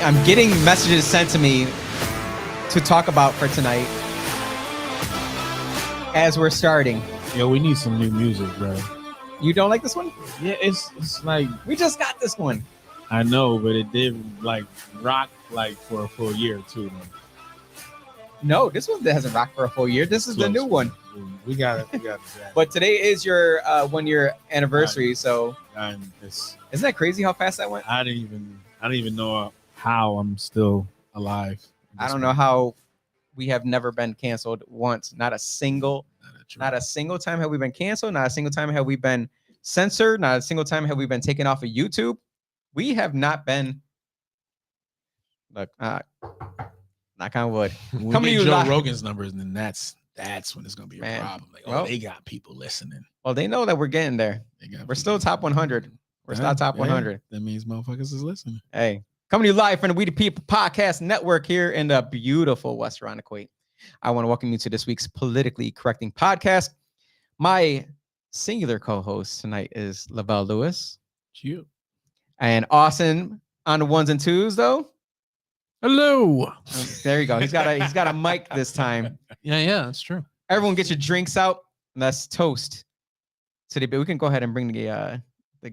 I'm getting messages sent to me to talk about for tonight as we're starting. Yo, we need some new music, bro. You don't like this one? Yeah, it's like We just got this one. I know, but it did like rock like for a full year too. Man. No, this one hasn't rocked for a full year. This is the new one. We got it. We got it. But today is your 1 year anniversary, so And it's, isn't that crazy how fast that went? I don't even know how I'm still alive. I don't know how we have never been canceled once. Not a single time have we been canceled. Not a single time have we been censored. Not a single time have we been taken off of YouTube. We have not been. Look, knock on wood. When Coming we to get you Joe live. Rogan's numbers, then that's when it's gonna be a Man. problem. Like, Well, they got people listening. Well, they know that we're getting there. We're still top 100. We're still top 100. That means motherfuckers is listening. Hey, coming to you live from the We the People Podcast Network here in the beautiful West Irondequoit. I want to welcome you to this week's Politically Correcting Podcast. My singular co-host tonight is Lavelle Lewis. Cute. And Austin on the ones and twos, though. Hello. There you go. He's got a mic this time. Yeah, that's true. Everyone get your drinks out. Let's toast today. But we can go ahead and bring the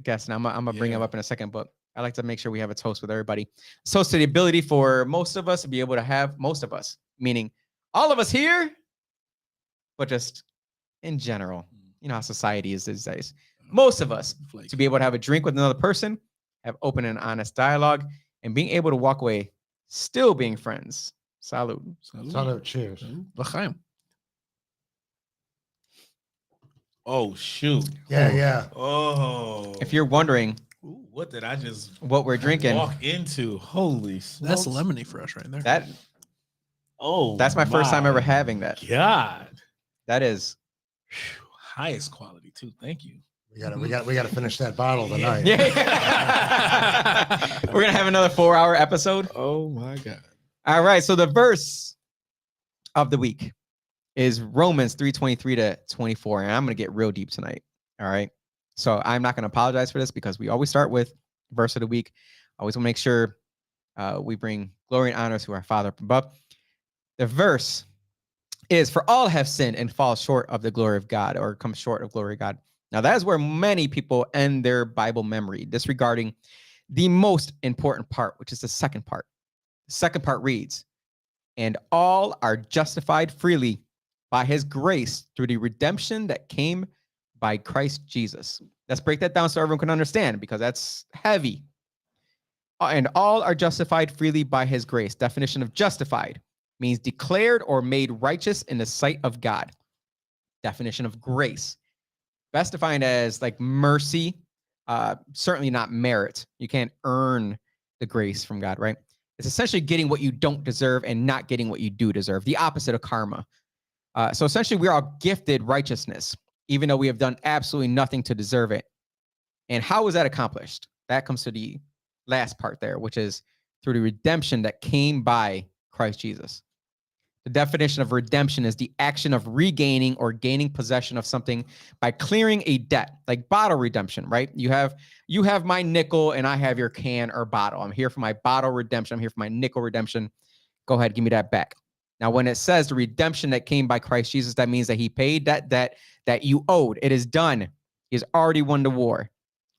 guests. Now I'm gonna bring him up in a second, but I like to make sure we have a toast with everybody. Toast to the ability for most of us to be able to have most of us, meaning all of us here, but just in general, you know how society is these days. Most of us to be able to have a drink with another person, have open and honest dialogue, and being able to walk away still being friends. Salud. Salud. Cheers. L'chaim. Oh shoot. Yeah. Oh. If you're wondering Ooh, what did I just what we're drinking, walk into? Holy smokes. That's lemony fresh right there. that's my first time ever having that. God. That is. Whew, highest quality too. Thank you. We gotta finish that bottle tonight. Yeah. We're gonna have another 4-hour episode. Oh my God. All right. So the verse of the week is Romans 3:23-24. And I'm gonna get real deep tonight. All right. So I'm not gonna apologize for this because we always start with verse of the week. I always want to make sure we bring glory and honor to our Father up above. The verse is, for all have sinned and fall short of the glory of God, or come short of glory of God. Now, that is where many people end their Bible memory, disregarding the most important part, which is the second part. The second part reads, and all are justified freely by his grace through the redemption that came by Christ Jesus. Let's break that down so everyone can understand, because that's heavy. And all are justified freely by his grace. Definition of justified means declared or made righteous in the sight of God. Definition of grace, best defined as like mercy, certainly not merit. You can't earn the grace from God, right? It's essentially getting what you don't deserve and not getting what you do deserve, the opposite of karma. So essentially, we are gifted righteousness, even though we have done absolutely nothing to deserve it. And how is that accomplished? That comes to the last part there, which is through the redemption that came by Christ Jesus. The definition of redemption is the action of regaining or gaining possession of something by clearing a debt, like bottle redemption, right? You have my nickel and I have your can or bottle. I'm here for my bottle redemption. I'm here for my nickel redemption. Go ahead, give me that back. Now, when it says the redemption that came by Christ Jesus, that means that he paid that debt that you owed. It is done. He has already won the war.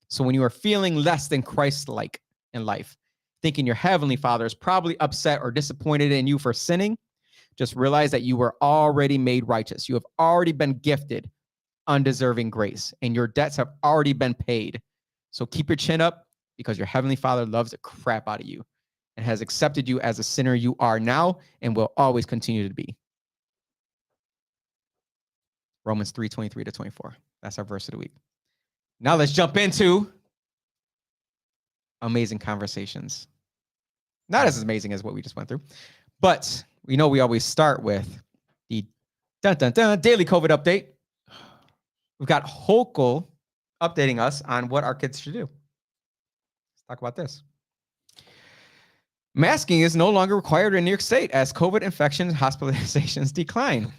So when you are feeling less than Christ-like in life, thinking your heavenly Father is probably upset or disappointed in you for sinning, just realize that you were already made righteous. You have already been gifted undeserving grace, and your debts have already been paid. So keep your chin up, because your heavenly Father loves the crap out of you and has accepted you as a sinner you are now and will always continue to be. Romans 3:23-24. That's our verse of the week. Now let's jump into amazing conversations. Not as amazing as what we just went through, but we know we always start with the daily COVID update. We've got Hochul updating us on what our kids should do. Let's talk about this. Masking is no longer required in New York State as COVID infections and hospitalizations decline.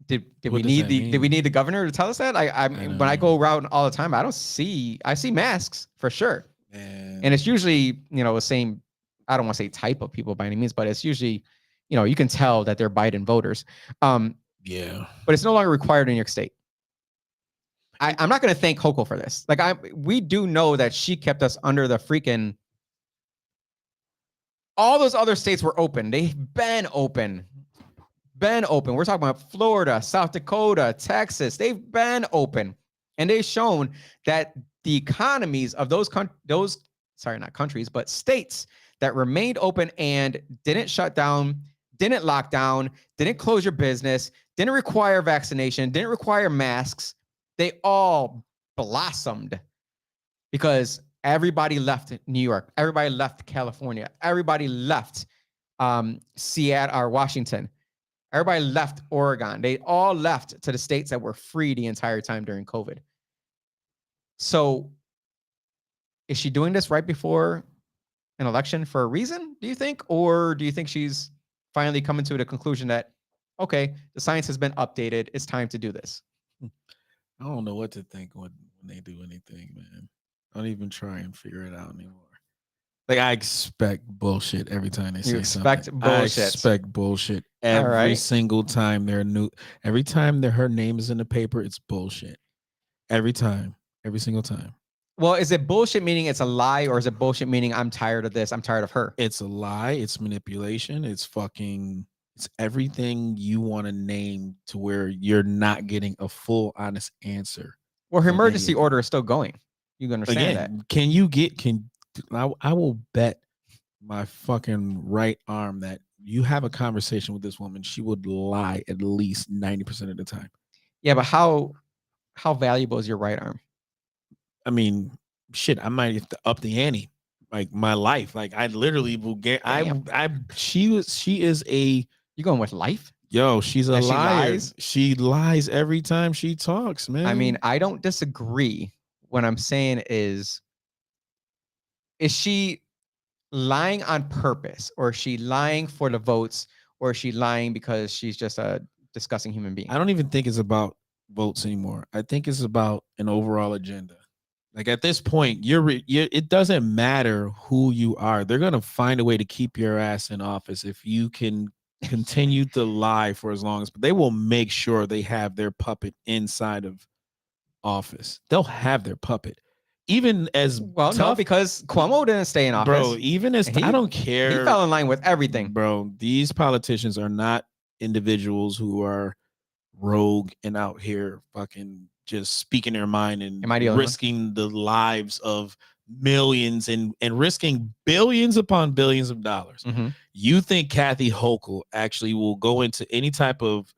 Did What we does need that did we mean? need the governor to tell us that? I mean, when I go around all the time, I see masks for sure. Man. And it's usually, the same, I don't want to say type of people by any means, but it's usually, you can tell that they're Biden voters. Yeah. But it's no longer required in New York State. I'm not going to thank Hochul for this. Like, we do know that she kept us under the freaking. All those other states were open. They've been open. We're talking about Florida, South Dakota, Texas. They've been open, and they've shown that the economies of those not countries, but states that remained open and didn't shut down, didn't lock down, didn't close your business, didn't require vaccination, didn't require masks. They all blossomed because everybody left New York, everybody left California, everybody left Seattle or Washington, everybody left Oregon. They all left to the states that were free the entire time during COVID. So is she doing this right before an election for a reason, do you think? Or do you think she's finally coming to the conclusion that, okay, the science has been updated, it's time to do this? I don't know what to think when they do anything, man. I don't even try and figure it out anymore. Like, I expect bullshit every time they say You expect something. bullshit. I expect bullshit every right. single time they're new. Every time her name is in the paper, it's bullshit. Every time. Every single time. Well, is it bullshit meaning it's a lie, or is it bullshit meaning I'm tired of this, I'm tired of her? It's a lie. It's manipulation. It's everything you want to name to where you're not getting a full, honest answer. Well, her emergency order is still going. You understand that? I will bet my fucking right arm that you have a conversation with this woman, she would lie at least 90% of the time. Yeah, but how valuable is your right arm? I mean, shit, I might have to up the ante. Like, my life. Like, I literally will get she is a. You going with life? Yo, she's a liar. She lies? She lies every time she talks, man. I mean, I don't disagree. What I'm saying is she lying on purpose, or is she lying for the votes, or is she lying because she's just a disgusting human being? I don't even think it's about votes anymore. I think it's about an overall agenda. Like, at this point, it doesn't matter who you are. They're going to find a way to keep your ass in office if you can continue to lie for as long as, but they will make sure they have their puppet inside of office. They'll have their puppet. Even as no, because Cuomo didn't stay in office. Bro, even as I don't care. He fell in line with everything. Bro, these politicians are not individuals who are rogue and out here fucking just speaking their mind and risking the lives of millions and risking billions upon billions of dollars. Mm-hmm. You think Kathy Hochul actually will go into any type of,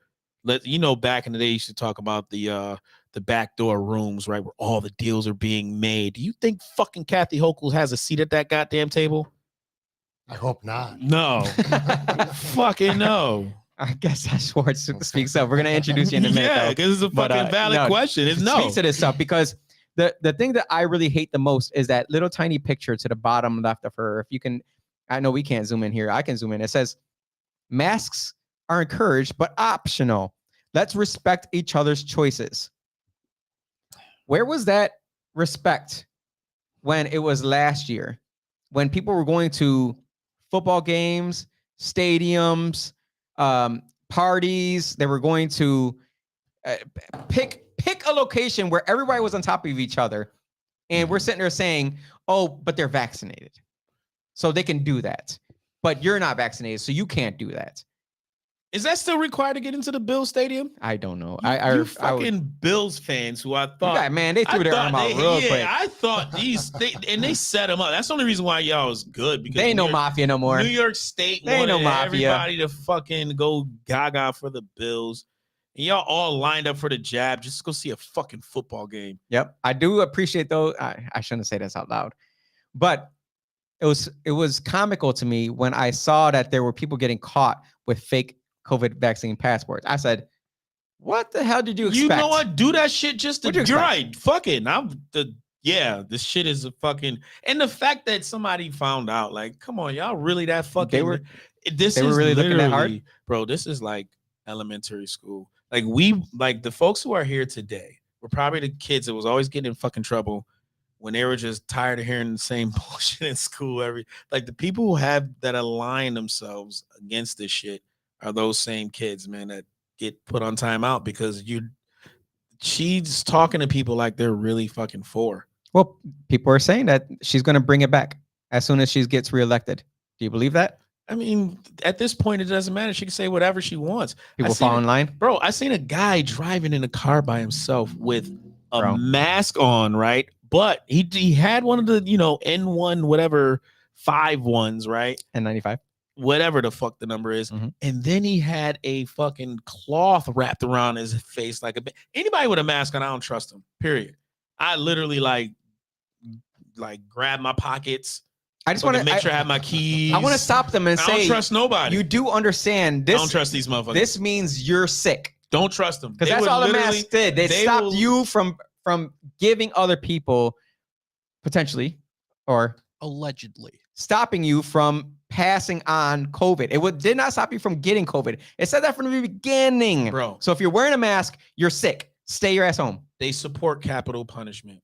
back in the day, you used to talk about the backdoor rooms, right, where all the deals are being made. Do you think fucking Kathy Hochul has a seat at that goddamn table? I hope not. No. Fucking no. I guess that's what speaks up. We're going to introduce you in a minute. Yeah, because it's a fucking valid question. It's no. Speaks to this stuff because the thing that I really hate the most is that little tiny picture to the bottom left of her. If you can, I know we can't zoom in here. I can zoom in. It says, masks are encouraged, but optional. Let's respect each other's choices. Where was that respect when it was last year? When people were going to football games, stadiums, parties, they were going to pick a location where everybody was on top of each other, and we're sitting there saying, oh, but they're vaccinated, so they can do that, but you're not vaccinated, so you can't do that. Is that still required to get into the Bills stadium? I don't know. You fucking Bills fans who I thought, they threw their arm out real quick. I thought they set them up. That's the only reason why y'all was good, because they ain't no mafia no more. New York State wanted everybody to fucking go gaga for the Bills. And y'all all lined up for the jab just to go see a fucking football game. Yep. I do appreciate though. I shouldn't say this out loud, but it was comical to me when I saw that there were people getting caught with fake COVID vaccine passports. I said, what the hell did you expect? You know what? Do that shit just to, you're right. Fucking, this shit is a fucking, and the fact that somebody found out, like, come on, y'all really that fucking, they were really looking that hard? Bro, this is like elementary school. Like the folks who are here today were probably the kids that was always getting in fucking trouble when they were just tired of hearing the same bullshit in school. Like the people who have that align themselves against this shit are those same kids, man, that get put on timeout because she's talking to people like they're really fucking for. Well, people are saying that she's going to bring it back as soon as she gets reelected. Do you believe that? I mean, at this point, it doesn't matter. She can say whatever she wants. People fall in line. Bro, I seen a guy driving in a car by himself with a Bro. mask on, right? But he had one of the, N1, whatever, 5 ones, right? N95. Whatever the fuck the number is. Mhm. And then he had a fucking cloth wrapped around his face like anybody with a mask on, I don't trust him, period. I literally like grab my pockets. I just want to make sure I have my keys. I want to stop them and I say, don't trust nobody. you do understand this. I don't trust these motherfuckers. This means you're sick. Don't trust them. Because that's all the masks did. They stopped you from giving other people potentially or allegedly stopping you from passing on COVID. It did not stop you from getting COVID. It said that from the beginning. Bro. So if you're wearing a mask, you're sick. Stay your ass home. They support capital punishment.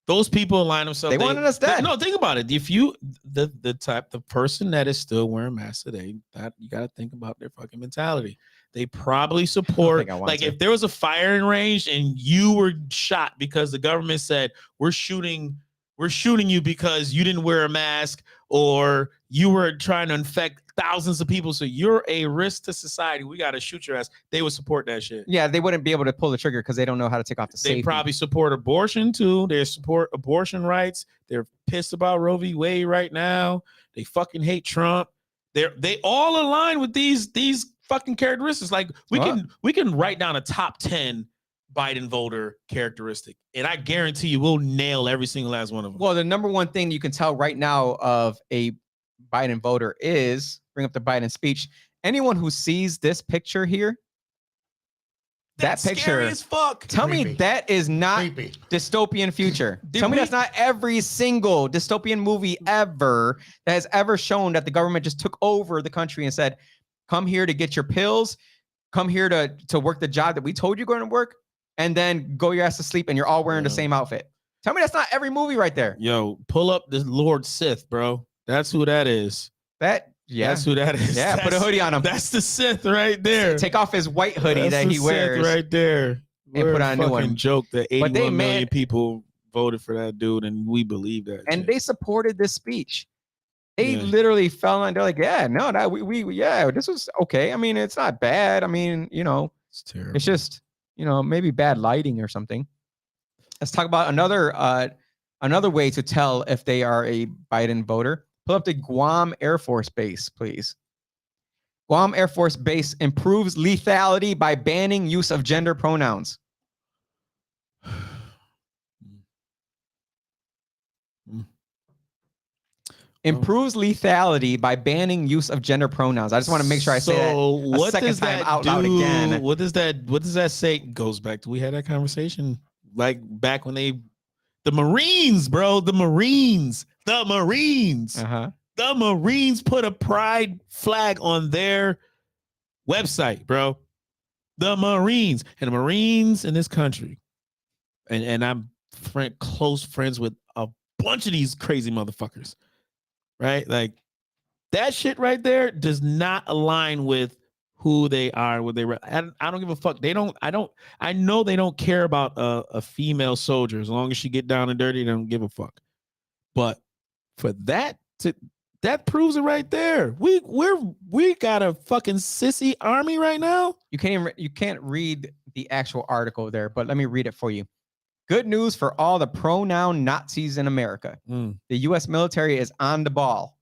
Those people align themselves. They wanted us dead. No, think about it. If you the person that is still wearing masks today, that you got to think about their fucking mentality. They probably support, like if there was a firing range and you were shot because the government said we're shooting you because you didn't wear a mask or you were trying to infect thousands of people, so you're a risk to society, we got to shoot your ass. They would support that shit. Yeah, they wouldn't be able to pull the trigger because they don't know how to take off the safety. They probably support abortion too. They support abortion rights. They're pissed about Roe v. Wade right now. They fucking hate Trump. They all align with these fucking characteristics. Like we can write down a top 10 Biden voter characteristic, and I guarantee you we'll nail every single last one of them. Well, the number one thing you can tell right now of a Biden voter is, bring up the Biden speech, anyone who sees this picture here, That's that picture, scary as fuck. Tell me that is not dystopian future. Tell me that's not every single dystopian movie ever that has ever shown that the government just took over the country and said, come here to get your pills, come here to work the job that we told you're going to work, and then go your ass to sleep and you're all wearing the same outfit. Tell me that's not every movie right there. Yo, pull up the Lord Sith, bro. That's who that is. That's who that is. Yeah, put a hoodie on him. That's the Sith right there. Take off his white hoodie that he wears right there. and put on a new one. Joke that 81 million people voted for that dude, and we believe that. And they supported this speech. They literally fell on. They're like, yeah, no, that this was okay. I mean, it's not bad. I mean, it's terrible. It's just, maybe bad lighting or something. Let's talk about another way to tell if they are a Biden voter. Pull up the Guam Air Force Base, please. Guam Air Force Base improves lethality by banning use of gender pronouns. Improves lethality by banning use of gender pronouns. I just want to make sure I say that a second time out loud again. What does that say? Goes back to, we had that conversation like back when the Marines, bro, the Marines put a pride flag on their website, bro. The Marines in this country, and I'm close friends with a bunch of these crazy motherfuckers, right? Like that shit right there does not align with who they are, what they. I don't give a fuck. I know they don't care about a female soldier as long as she get down and dirty. They don't give a fuck. But for that proves it right there. We got a fucking sissy army right now. You can't read the actual article there, but let me read it for you. Good news for all the pronoun Nazis in America. The U.S. military is on the ball,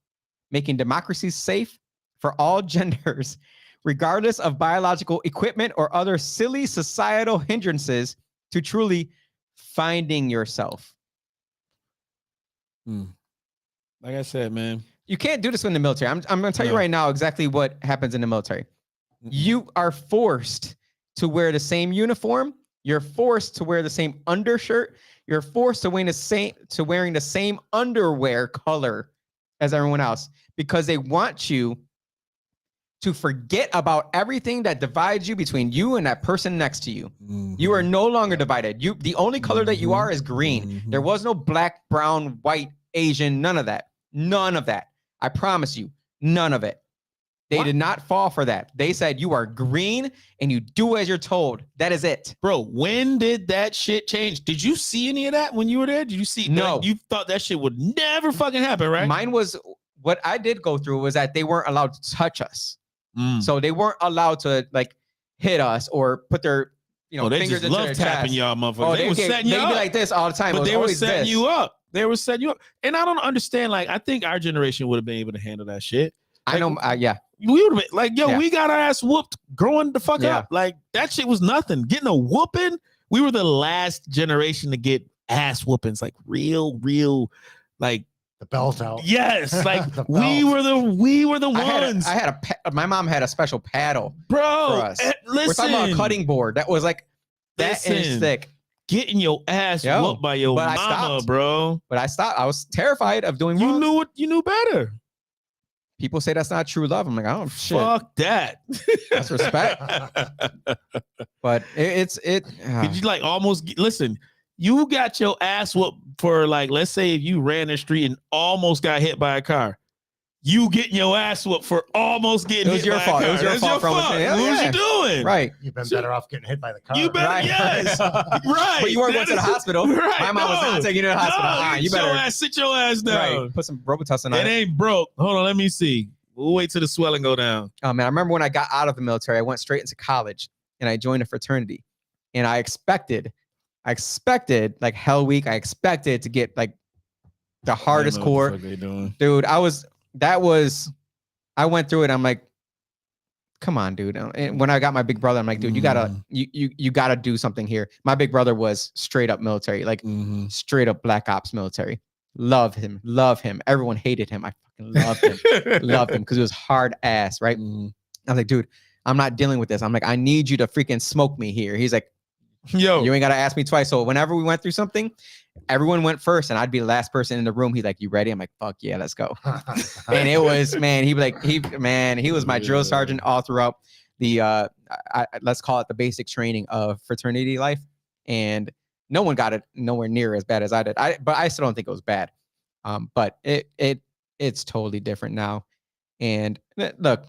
making democracy safe for all genders, regardless of biological equipment or other silly societal hindrances to truly finding yourself. Like I said, man, you can't do this in the military. I'm going to tell you right now exactly what happens in the military. You are forced to wear the same uniform. You're forced to wear the same undershirt. You're forced to wearing the same underwear color as everyone else because they want you to forget about everything that divides you between you and that person next to you. You are no longer divided. The only color that you are is green. There was no black, brown, white, Asian, none of that. None of that. I promise you, none of it. They did not fall for that. They said you are green and you do as you're told. That is it. Bro, when did that shit change? Did you see any of that when you were there? Did you see? No. You thought that shit would never fucking happen, right? Mine was, what I did go through was that they weren't allowed to touch us. So they weren't allowed to like hit us or put their they fingers just into love their tapping chest. y'all motherfuckers. They were setting you they'd up. be like this all the time. But they were setting you up. up. They were setting you up. And I don't understand. Like, I think our generation would have been able to handle that shit. I know. Yeah. We would have been like, yo, we got our ass whooped growing the fuck up. Like, that shit was nothing. Getting a whooping, we were the last generation to get ass whoopings. Like, real, like, the belt out. yes, like The we belt. were the ones. I had my mom had a special paddle Bro, for us. We're listen, talking about a cutting board that was like that inch Listen. thick. getting your ass Yo, whooped by your but I mama, stopped. bro. But I stopped. I was terrified of doing You wrong. knew better. People say that's not true love. I'm like, oh shit, Fuck that. that's respect. But it's Could you like almost listen? You got your ass whooped for like, let's say if you ran the street and almost got hit by a car. You getting your ass whooped for almost getting It was hit your by fault. a It car. was your That's fault from within. Yeah, What was yeah. you doing? right. You've been So- better off getting hit by the car. You better, Right. yes, right. But you weren't That going to the is- hospital. Right, My mom was not taking you to the hospital. No, You better sit your ass down. right. Put some Robitussin on It it. ain't broke. Hold on, let me see. We'll wait till the swelling go down. Oh man, I remember when I got out of the military, I went straight into college and I joined a fraternity. And I expected like Hell Week. I expected to get like the hardest core. They doing. Dude, I went through it. I'm like, come on, dude. And when I got my big brother, I'm like, dude, you gotta do something here. My big brother was straight up military, like straight up Black Ops military. Love him. Everyone hated him. I fucking loved him because it was hard ass, right? I was like, dude, I'm not dealing with this. I'm like, I need you to freaking smoke me here. He's like, Yo, you ain't gotta ask me twice. So whenever we went through something, everyone went first, and I'd be the last person in the room. He's like, "You ready?" I'm like, "Fuck yeah, let's go." And it was, man. He was my drill sergeant all throughout the let's call it the basic training of fraternity life. And no one got it nowhere near as bad as I did. But I still don't think it was bad. But it's totally different now. And look,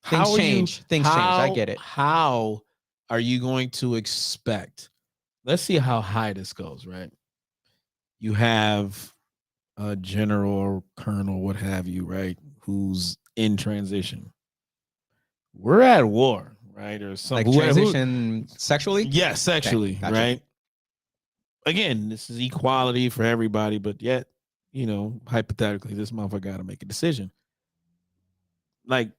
things change. Things change. I get it. How are you going to expect? Let's see how high this goes, right? You have a general or colonel, what have you, right? Who's in transition. We're at war, right? Or some Like transition sexually. Yeah, sexually, gotcha. right? Again, this is equality for everybody, but yet, hypothetically, this motherfucker got to make a decision. Like,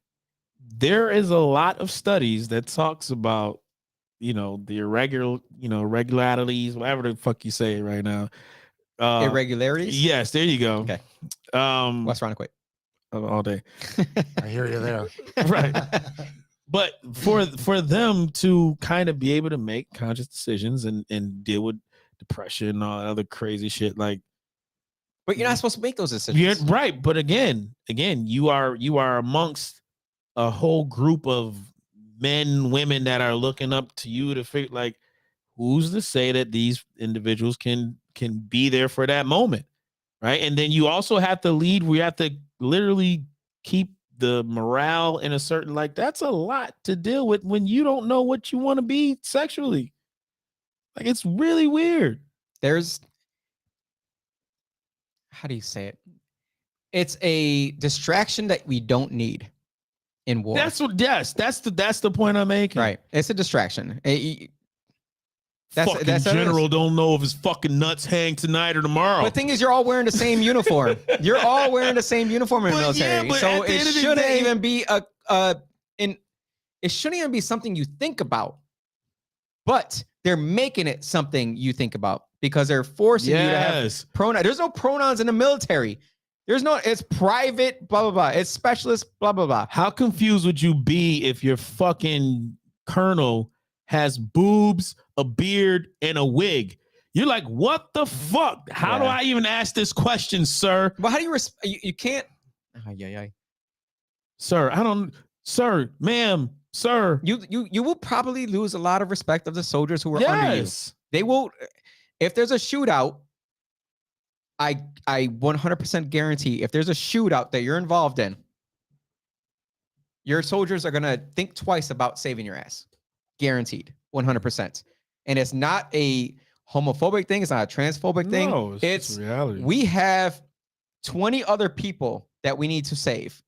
there is a lot of studies that talks about, the irregularities, whatever the fuck you say it right now. Irregularities. Yes, there you go. Okay. West Ronnequit. All day. I hear you there. Right. But for them to kind of be able to make conscious decisions and deal with depression and all that other crazy shit, like, But you're not supposed to make those decisions. you're right. But again, you are amongst a whole group of men, women that are looking up to you to figure, like, who's to say that these individuals can be there for that moment, right? And then you also have to lead. We have to literally keep the morale in a certain, like, that's a lot to deal with when you don't know what you want to be sexually. Like, it's really weird. There's, how do you say it? It's a distraction that we don't need in war. That's the point I'm making. right. It's a distraction. Fucking general don't know if his fucking nuts hang tonight or tomorrow. But the thing is, you're all wearing the same uniform. You're all wearing the same uniform in the But yeah, military. but So at the it end of the shouldn't day- even be it shouldn't even be something you think about. But they're making it something you think about because they're forcing you to have yes. pronouns. There's no pronouns in the military. It's private, blah, blah, blah. It's specialist, blah, blah, blah. How confused would you be if your fucking colonel has boobs, a beard, and a wig? You're like, what the fuck? How do Yeah. I even ask this question, sir? But how do you can't, Sir, I don't. sir, ma'am, sir. You will probably lose a lot of respect of the soldiers who are under you. Yes. They will, if there's a shootout, I 100% guarantee if there's a shootout that you're involved in, your soldiers are gonna think twice about saving your ass. Guaranteed, 100%. And it's not a homophobic thing, it's not a transphobic thing. No, It's reality. we have 20 other people that we need to save.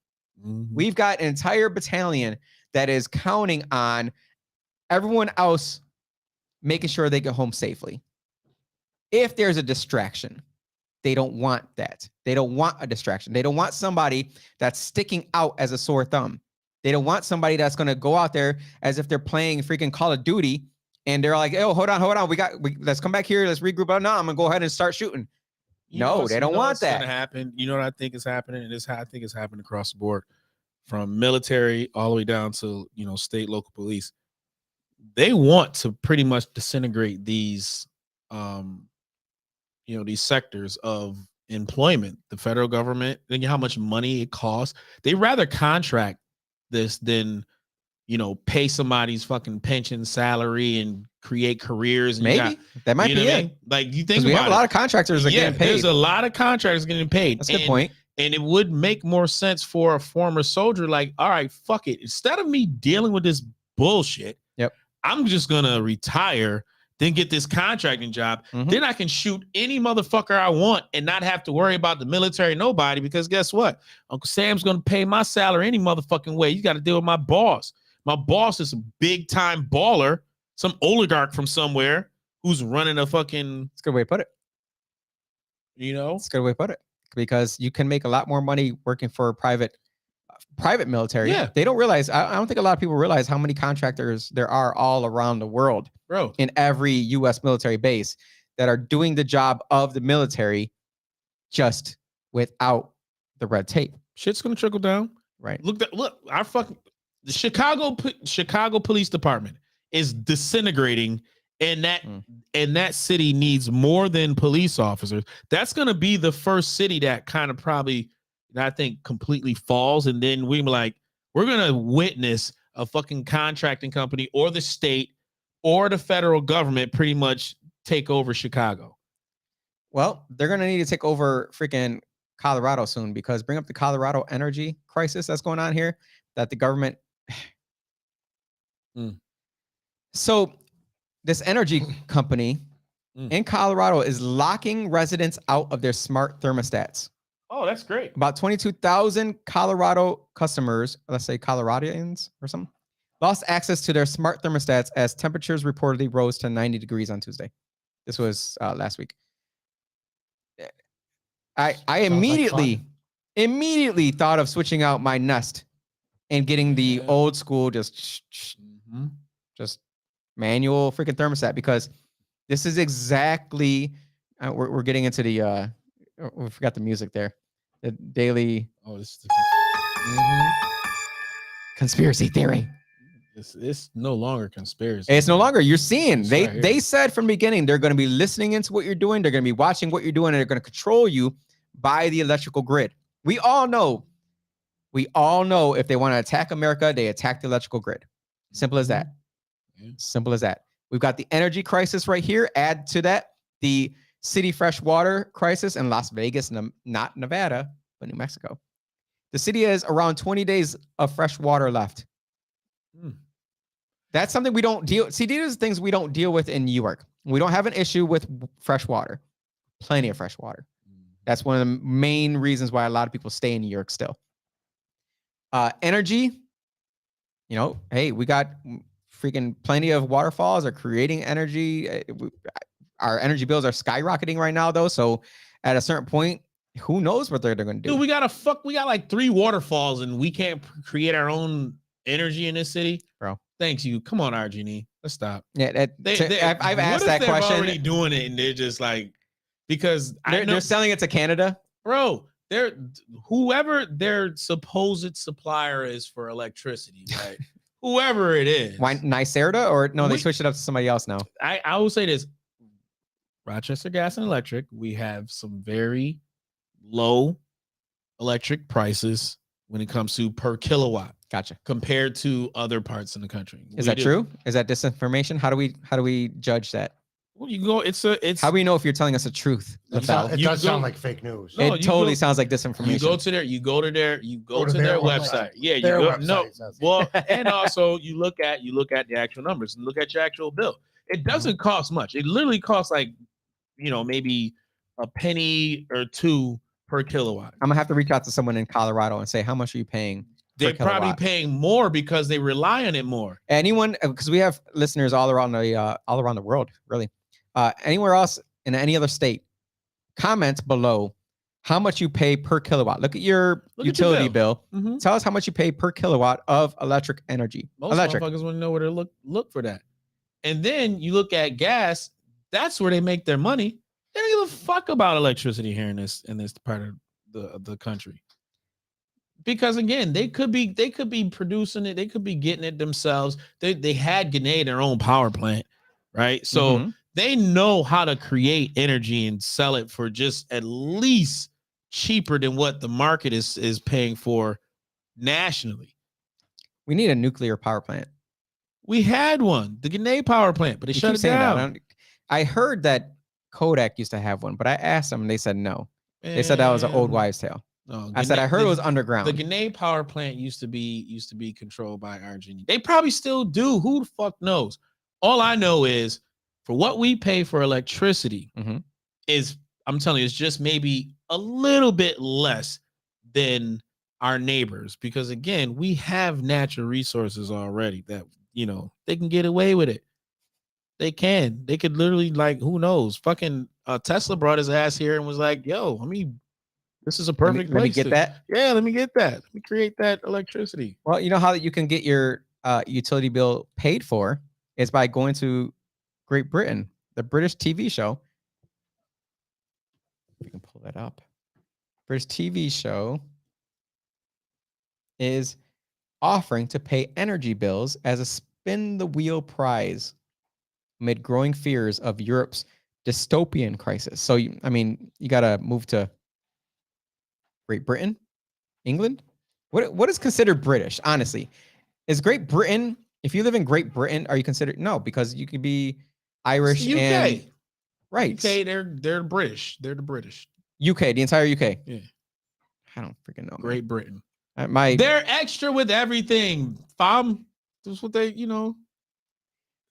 Mhm. We've got an entire battalion that is counting on everyone else making sure they get home safely. If there's a distraction, they don't want that. They don't want a distraction. They don't want somebody that's sticking out as a sore thumb. They don't want somebody that's going to go out there as if they're playing freaking Call of Duty and they're like, oh, hold on. Let's come back here. Let's regroup. Oh, no, I'm going to go ahead and start shooting. No, they don't want what's that. Gonna happen. You know what I think is happening, and I think it's happening across the board, from military all the way down to state, local police. They want to pretty much disintegrate these, these sectors of employment. The federal government, think how much money it costs. They rather contract this than pay somebody's fucking pension salary and create careers. And Maybe that might be what I it. mean? Like you think Because we have a lot of contractors that are getting paid. There's a lot of contractors getting paid. That's a good point. And it would make more sense for a former soldier, like, all right, fuck it. Instead of me dealing with this bullshit, I'm just gonna retire, then get this contracting job. Mhm. Then I can shoot any motherfucker I want and not have to worry about the military, nobody, because guess what? Uncle Sam's gonna pay my salary any motherfucking way. You got to deal with my boss. My boss is a big time baller, some oligarch from somewhere who's running a fucking, That's a good way to put it. It's a good way to put it. Because you can make a lot more money working for a private military. Yeah. They don't realize, I don't think a lot of people realize how many contractors there are all around the world bro. in every US military base that are doing the job of the military just without the red tape. Shit's gonna trickle down. Right. Look, the Chicago Police Department is disintegrating, and that city needs more than police officers. That's gonna be the first city that kind of probably, I think, completely falls, and then we're gonna witness a fucking contracting company or the state or the federal government pretty much take over Chicago. Well, they're going to need to take over freaking Colorado soon, because bring up the Colorado energy crisis that's going on here that the government. So this energy company in Colorado is locking residents out of their smart thermostats. Oh, that's great. About 22,000 Colorado customers, let's say Coloradians or something, lost access to their smart thermostats as temperatures reportedly rose to 90 degrees on Tuesday. This was last week. I immediately thought of switching out my Nest and getting the old school just manual freaking thermostat, because this is exactly we're getting into the we forgot the music there. The daily conspiracy theory. It's no longer conspiracy. It's no longer. You're seeing. It's They right here. they said from the beginning they're going to be listening into what you're doing. They're going to be watching what you're doing, and they're going to control you by the electrical grid. We all know if they want to attack America, they attack the electrical grid. Simple as that. Yeah. Simple as that. We've got the energy crisis right here. Add to that the city fresh water crisis in Las Vegas, not Nevada, but New Mexico. The city has around 20 days of fresh water left. That's something we don't deal. See, these are things we don't deal with in New York. We don't have an issue with fresh water. Plenty of fresh water. That's one of the main reasons why a lot of people stay in New York still. Energy, hey, we got freaking plenty of waterfalls are creating energy. Our energy bills are skyrocketing right now, though. So at a certain point, who knows what they're going to do? Dude, we got like 3 waterfalls and we can't create our own energy in this city, bro. Thanks you. Come on, RG&E. Let's stop. Yeah, I've asked that question. They're already doing it, and they're just like, because they're selling it to Canada, bro. They're whoever their supposed supplier is for electricity, right? Whoever it is. Why NYSERDA or no? They switched it up to somebody else now. I will say this: Rochester Gas and Electric. We have some very low electric prices when it comes to per kilowatt Gotcha. compared to other parts in the country. Is We that do. true? Is that disinformation? How do we judge that? Well, you go. It's How do we know if you're telling us the truth? It, LaFell? it You does go- sound like fake news. No, It you totally go- sounds like You disinformation. go to their website. Yeah, you Their go. website No, says it. well, and also you look at the actual numbers and look at your actual bill. It doesn't cost much. It literally costs like, maybe a penny or two per kilowatt. I'm gonna have to reach out to someone in Colorado and say, how much are you paying? They're probably kilowatt. paying more because they rely on it more. Anyone, because we have listeners all around the world, really. Anywhere else in any other state, comment below how much you pay per kilowatt. Look at your Look at your utility bill. Mhm. Tell us how much you pay per kilowatt of electric energy. Most motherfuckers want to know where to look for that. And then you look at gas. That's where they make their money. They don't give a fuck about electricity here in this part of the country. Because again, they could be producing it, they could be getting it themselves. They had Gannett their own power plant, right? So Mhm. they know how to create energy and sell it for just at least cheaper than what the market is paying for nationally. We need a nuclear power plant. We had one, the Gannett power plant, but they You shut keep it saying that. down. I heard that Kodak used to have one, but I asked them and they said no. They said that was an old Man, wives' tale. no, I said I heard it was underground. The Gannett power plant used to be controlled by RG&E. They probably still do. Who the fuck knows? All I know is for what we pay for electricity Mhm. is, I'm telling you, it's just maybe a little bit less than our neighbors, because again, we have natural resources already that they can get away with it. They could literally, like, who knows? Fucking Tesla brought his ass here and was like, yo, this is a perfect Let me place get to- that. Yeah, let me get that. Let me create that electricity. Well, you know how you can get your utility bill paid for is by going to Great Britain, the British TV show. We can pull that up. British TV show is offering to pay energy bills as a spin the wheel prize amid growing fears of Europe's dystopian crisis. So, you got to move to Great Britain, England. What is considered British? Honestly, is Great Britain? If you live in Great Britain, are you considered? No, because you could be Irish UK. and right. UK, they're British. They're the British. UK, the entire UK. Yeah. I don't freaking know. Great Britain. My They're extra with everything. Fam. That's what they,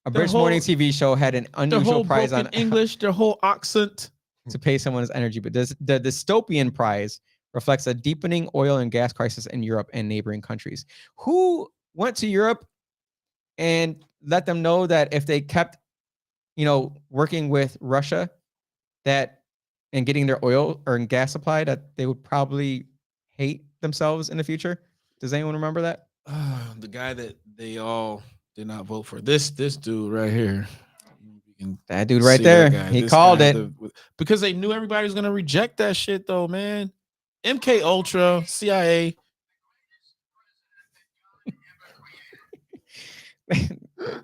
a British morning TV show had an their unusual whole prize broken on English, their whole accent. to pay someone's energy, but the dystopian prize reflects a deepening oil and gas crisis in Europe and neighboring countries. Who went to Europe and let them know that if they kept, working with Russia, and getting their oil or gas supply, that they would probably hate themselves in the future? Does anyone remember that? The guy that they all did not vote for. This dude right here. You can That dude right see there. that guy. He This called guy, it. because they knew everybody was gonna reject that shit though, man. MK Ultra, CIA.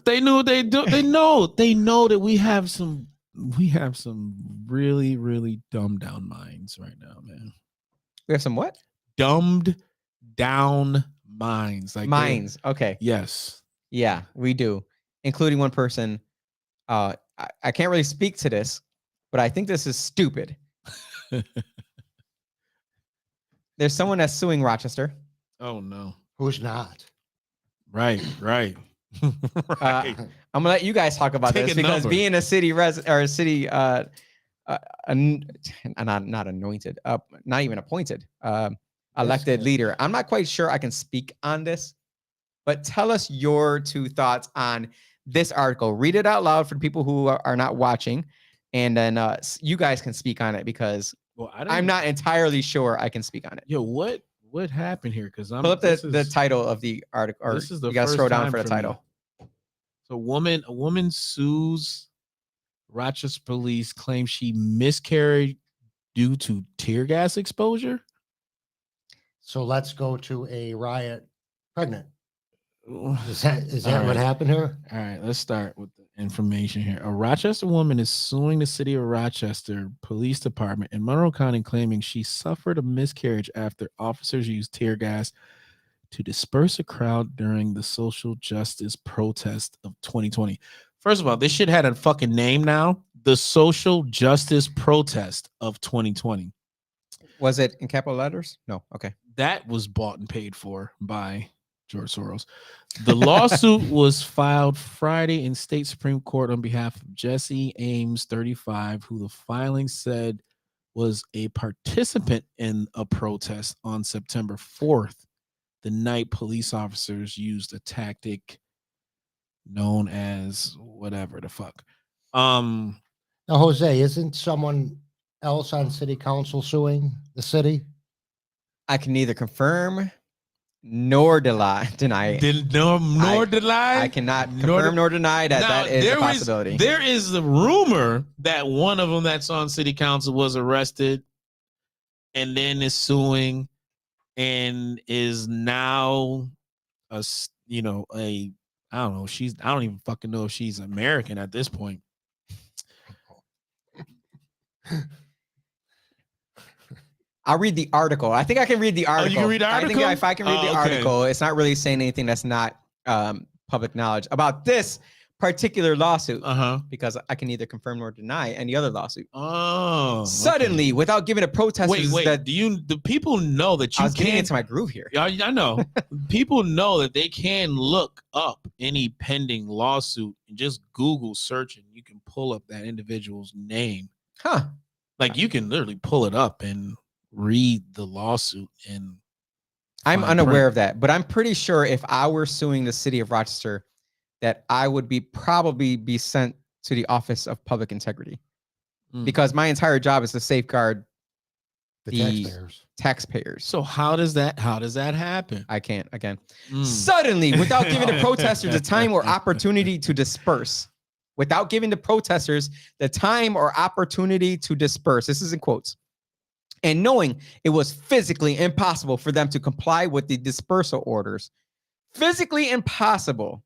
They knew they do. They know that we have some really, really dumbed down minds right now, man. We have some what? Dumbed down minds. Like Minds. Okay. yes. Yeah, we do, including one person. I can't really speak to this, but I think this is stupid. There's someone that's suing Rochester. Oh no. Who's not? Right. Right. I'm gonna let you guys talk about Take this a because number. being a city not anointed, not even appointed, elected leader, I'm not quite sure I can speak on this. But tell us your two thoughts on this article. Read it out loud for people who are not watching, and then you guys can speak on it because Well, I'm not entirely sure I can speak on it. Yo, what happened here? Because I'm Pull up the title of the article, or this is the you gotta first scroll down time for the for me. title. So a woman sues Rochester police, claims she miscarried due to tear gas exposure. So let's go to a riot pregnant. All Is that All what right. happened here? right, let's start with the information here. A Rochester woman is suing the city of Rochester Police Department in Monroe County, claiming she suffered a miscarriage after officers used tear gas to disperse a crowd during the social justice protest of 2020. First of all, this shit had a fucking name now. The social justice protest of 2020. Was it in capital letters? No. Okay. That was bought and paid for by George Soros. The lawsuit was filed Friday in state Supreme Court on behalf of Jesse Ames, 35, who the filing said was a participant in a protest on September 4th. The night police officers used a tactic known as whatever the fuck. Now, Jose, isn't someone else on city council suing the city? I can neither confirm nor deny it. Nor deny. I cannot confirm nor deny that Now, that is a possibility. There is the rumor that one of them that's on city council was arrested and then is suing and is now I don't know. I don't even fucking know if she's American at this point. I'll read the article. I think I can read the article. You can read the I think article? if I can read the Okay. article, it's not really saying anything that's not public knowledge about this particular lawsuit because I can neither confirm nor deny any other lawsuit. Oh, okay. Suddenly, without giving a protesters Wait. that Do people know that I you was getting can't? into my groove here. I know. People know that they can look up any pending lawsuit and just Google search and you can pull up that individual's name. Huh. Like you can literally pull it up and read the lawsuit and I'm fine unaware print. of that, but I'm pretty sure if I were suing the city of Rochester, that I would probably be sent to the Office of Public Integrity because my entire job is to safeguard The the taxpayers. taxpayers. So how does that happen? I can't again. Mm. Suddenly, without giving the protesters the time or opportunity to disperse, without giving the protesters the time or opportunity to disperse, this is in quotes, and knowing it was physically impossible for them to comply with the dispersal orders, physically impossible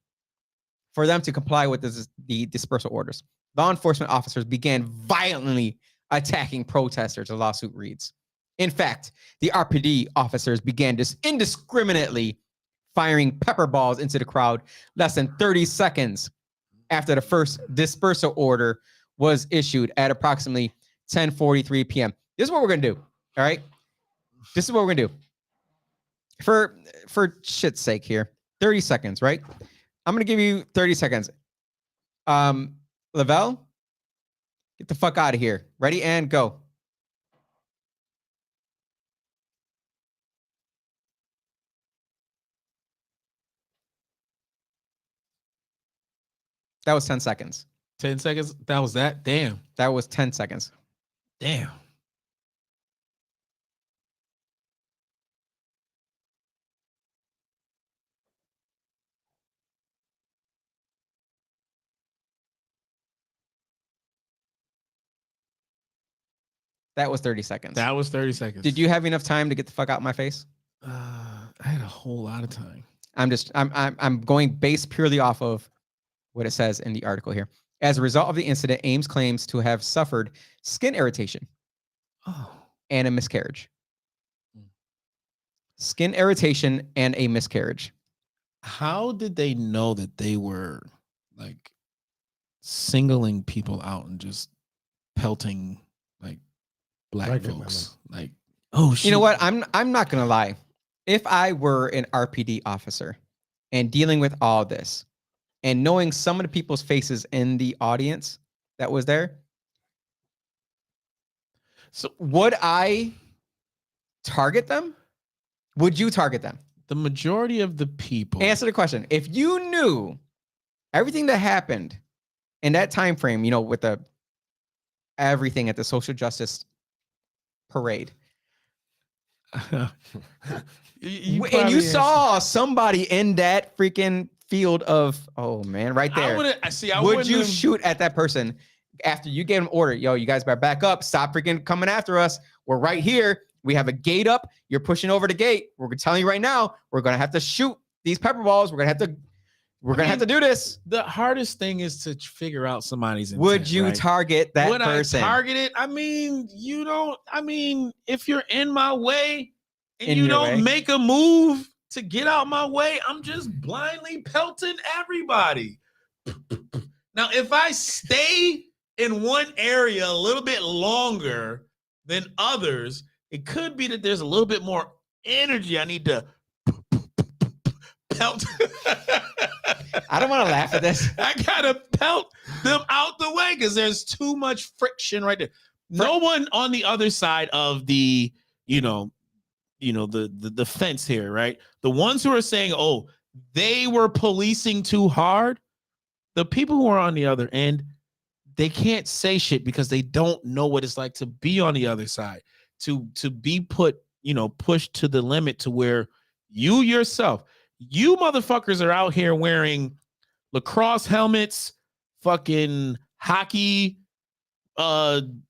for them to comply with the dispersal orders, law enforcement officers began violently attacking protesters, the lawsuit reads. In fact, the RPD officers began indiscriminately firing pepper balls into the crowd less than 30 seconds after the first dispersal order was issued at approximately 10:43 p.m. This is what we're going to do, all right? This is what we're going to do. For shit's sake here, 30 seconds, right? I'm going to give you 30 seconds. Lavelle, get the fuck out of here. Ready and go. That was 10 seconds. 10 seconds. That was that. Damn. That was 10 seconds. Damn. That was 30 seconds. That was 30 seconds. Did you have enough time to get the fuck out of my face? I had a whole lot of time. I'm going based purely off of what it says in the article here. As a result of the incident, Ames claims to have suffered skin irritation and a miscarriage. Skin irritation and a miscarriage. How did they know that they were like singling people out and just pelting like black Pregnant folks? Like, oh shit. You know what? I'm not gonna lie. If I were an RPD officer and dealing with all this and knowing some of the people's faces in the audience that was there, so would I target them? Would you target them? The majority of the people. Answer the question. If you knew everything that happened in that time frame, you know, with the everything at the social justice parade, and you saw somebody in that freaking field of, oh man, right there. Would you shoot at that person after you gave them order? Yo, you guys better back up. Stop freaking coming after us. We're right here. We have a gate up. You're pushing over the gate. We're telling you right now, we're going to have to shoot these pepper balls. We're going to have to We're gonna have to do this. The hardest thing is to figure out somebody's intent, Would you right? target that Would person? I target it? I mean, you don't. I mean, if you're in my way and In you your don't way? make a move to get out my way, I'm just blindly pelting everybody. Now, if I stay in one area a little bit longer than others, it could be that there's a little bit more energy I need to pelt. I don't want to laugh at this. I gotta pelt them out the way because there's too much friction right there. No one on the other side of the, the fence here, right? The ones who are saying, "Oh, they were policing too hard," the people who are on the other end, they can't say shit because they don't know what it's like to be on the other side, to be put, pushed to the limit to where you yourself, you motherfuckers are out here wearing lacrosse helmets, fucking hockey,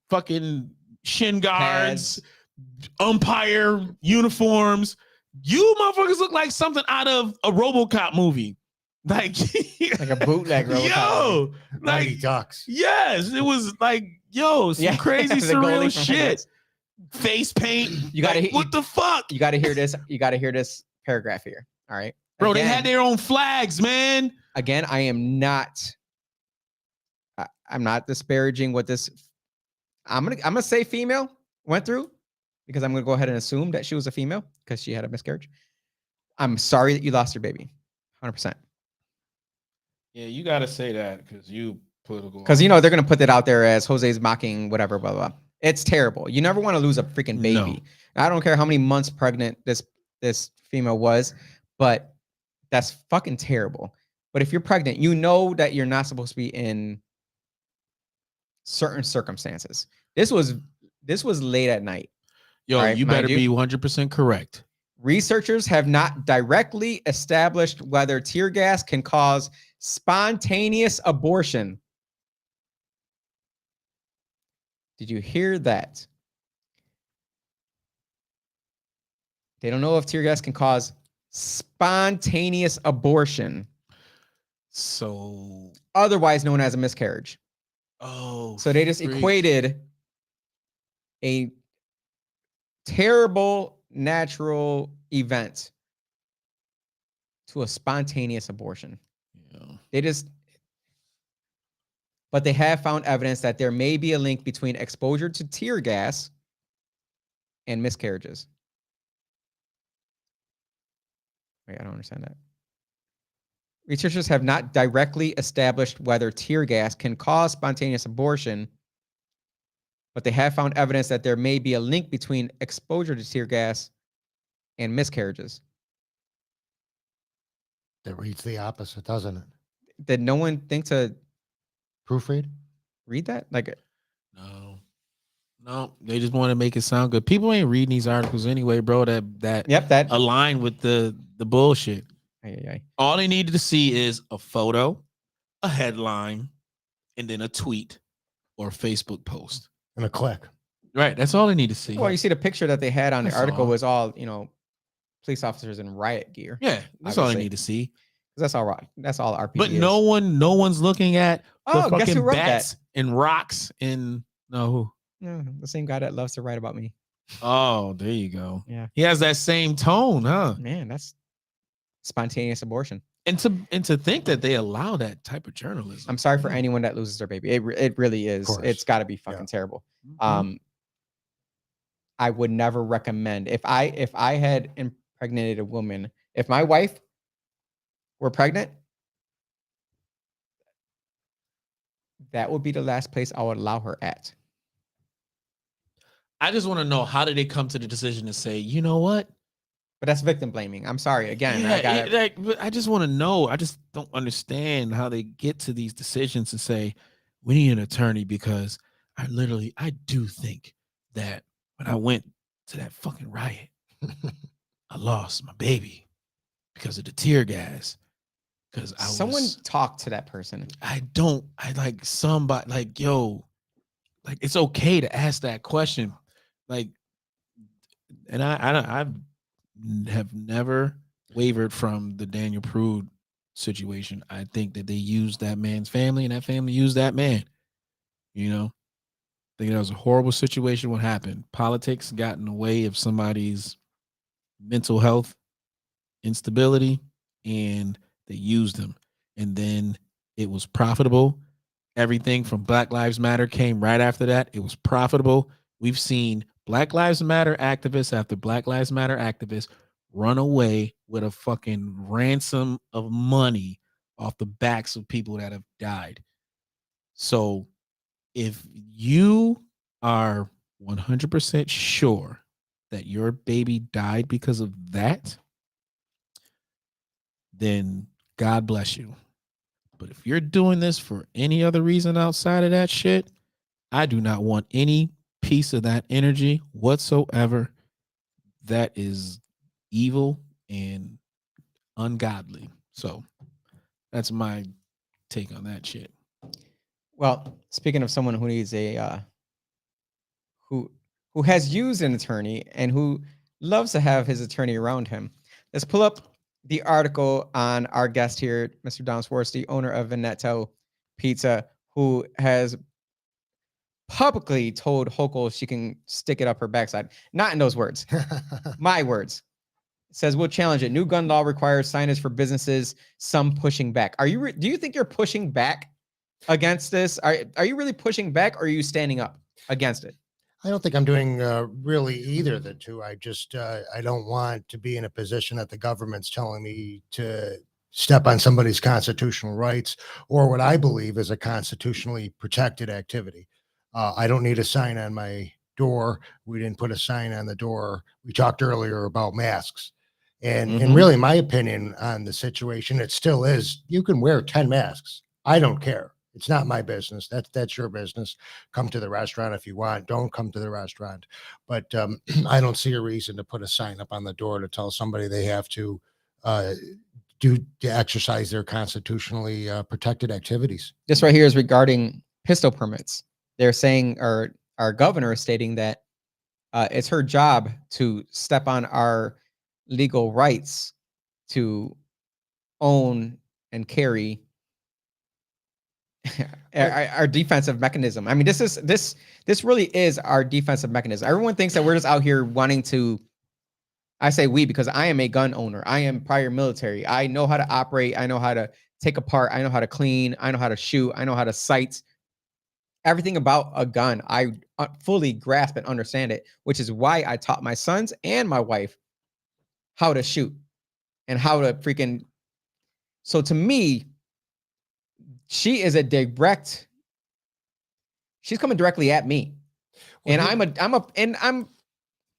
fucking shin guards, umpire uniforms. You motherfuckers look like something out of a RoboCop movie. Like a bootleg RoboCop. Yo, Mighty like Ducks. yes, it was like some crazy the goalie surreal from shit. Vegas. Face paint. You gotta like, what the fuck, You got to hear this. You got to hear this paragraph here. All right, bro? Again, they had their own flags, man. Again, I am not. I'm not disparaging what this. I'm gonna say female went through because I'm gonna go ahead and assume that she was a female because she had a miscarriage. I'm sorry that you lost your baby, 100%. Yeah, you gotta say that because you political. Because they're gonna put that out there as Jose's mocking whatever, blah blah. It's terrible. You never want to lose a freaking baby. I don't care how many months pregnant this female was, but that's fucking terrible. But if you're pregnant, you know that you're not supposed to be in certain circumstances. This was late at night. Yo, All right, you mind better be 100% correct. Researchers have not directly established whether tear gas can cause spontaneous abortion. Did you hear that? They don't know if tear gas can cause spontaneous abortion, So, otherwise known as a miscarriage. oh, So they just freak. equated a terrible natural event to a spontaneous abortion. Yeah. But they have found evidence that there may be a link between exposure to tear gas and miscarriages. Wait, I don't understand that. Researchers have not directly established whether tear gas can cause spontaneous abortion, but they have found evidence that there may be a link between exposure to tear gas and miscarriages. That reads the opposite, doesn't it? Did no one think to Proofread? read that? Like, No, they just want to make it sound good. People ain't reading these articles anyway, bro. That yep, that. align with the bullshit. Ay. All they needed to see is a photo, a headline, and then a tweet or a Facebook post. And a click. Right. That's all they need to see. Well, you see the picture that they had on the That's article all. was all, police officers in riot gear. Yeah, that's all they obviously. need to see. That's all right. That's all RPD But is. no one's looking at the Oh, guess fucking who wrote bats and rocks and no. Yeah, the same guy that loves to write about me. Oh, there you go. Yeah. He has that same tone, huh? Man, that's spontaneous abortion. And to think that they allow that type of journalism. I'm sorry for anyone that loses their baby. It really is. course. It's got to be fucking Yeah. terrible. Mhm. I would never recommend if I had impregnated a woman, if my wife were pregnant, that would be the last place I would allow her at. I just want to know, how did they come to the decision to say, you know what? But that's victim blaming. I'm sorry. Again, Yeah, but I just want to know. I just don't understand how they get to these decisions and say, we need an attorney, because I do think that when I went to that fucking riot, I lost my baby because of the tear gas. Because someone talk to that person. Somebody like, yo, like, it's okay to ask that question. Like, and I have never wavered from the Daniel Prude situation. I think that they used that man's family, and that family used that man. You know, I think that was a horrible situation. What happened? Politics got in the way of somebody's mental health instability, and they used him. And then it was profitable. Everything from Black Lives Matter came right after that. It was profitable. We've seen Black Lives Matter activists after Black Lives Matter activists run away with a fucking ransom of money off the backs of people that have died. So if you are 100% sure that your baby died because of that, then God bless you. But if you're doing this for any other reason outside of that shit, I do not want any piece of that energy whatsoever. That is evil and ungodly. So that's my take on that shit. Well, speaking of someone who needs a who has used an attorney and who loves to have his attorney around him, let's pull up the article on our guest here, Mr. Don Swartz, owner of Veneto Pizza, who has publicly told Hochul she can stick it up her backside. Not in those words, my words. It says we'll challenge it. New gun law requires signage for businesses. Some pushing back. Are you? Do you think you're pushing back against this? Are you really pushing back, or are you standing up against it? I don't think I'm doing really either of the two. I just I don't want to be in a position that the government's telling me to step on somebody's constitutional rights or what I believe is a constitutionally protected activity. I don't need a sign on my door. We didn't put a sign on the door. We talked earlier about masks. And really my opinion on the situation, it still is, you can wear 10 masks. I don't care. It's not my business. That's your business. Come to the restaurant if you want. Don't come to the restaurant. But I don't see a reason to put a sign up on the door to tell somebody they have to exercise their constitutionally protected activities. This right here is regarding pistol permits. They're saying, or our governor is stating that it's her job to step on our legal rights to own and carry our defensive mechanism. I mean, this really is our defensive mechanism. Everyone thinks that we're just out here wanting to. I say we because I am a gun owner. I am prior military. I know how to operate. I know how to take apart. I know how to clean. I know how to shoot. I know how to sight. Everything about a gun, I fully grasp and understand it, which is why I taught my sons and my wife how to shoot and how to freaking. So to me, she is she's coming directly at me. Well, And I'm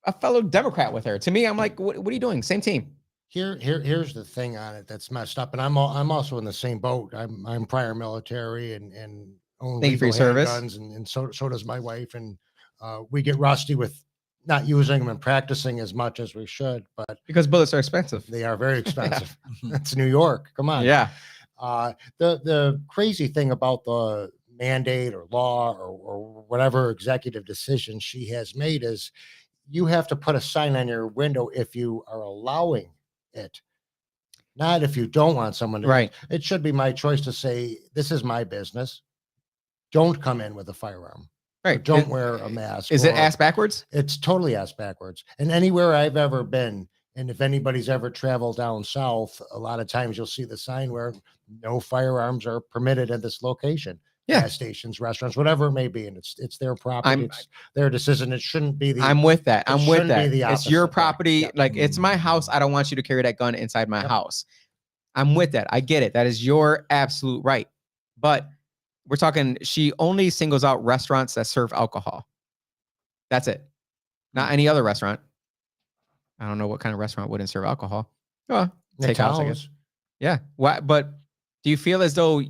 a fellow Democrat with her. To me, I'm like, what are you doing? Same team. Here's the thing on it that's messed up. And I'm also in the same boat. I'm prior military and own Thank you for your service. guns, and so does my wife. And we get rusty with not using them and practicing as much as we should, but Because bullets are expensive. they are very expensive. That's New York. Come on. Yeah. The crazy thing about the mandate or law or whatever executive decision she has made is you have to put a sign on your window if you are allowing it, not if you don't want someone to. Right. It should be my choice to say, this is my business. Don't come in with a firearm. Right. Don't wear a mask. Is it or- ass backwards? It's totally ass backwards. And anywhere I've ever been, and if anybody's ever traveled down south, a lot of times you'll see the sign where no firearms are permitted at this location. Yeah. Gas stations, restaurants, whatever it may be, and it's their property. I'm- It's their decision. It shouldn't be the. I'm with that. I'm with shouldn't be that. the It's your opposite, yeah. property. Yep. Like, it's my house. I don't want you to carry that gun inside my Yep. house. I'm with that. I get it. That is your absolute right. But we're talking, she only singles out restaurants that serve alcohol. That's it. Not any other restaurant. I don't know what kind of restaurant wouldn't serve alcohol. Oh, steakhouse, I guess. McDonald's. Yeah. Why? But do you feel as though do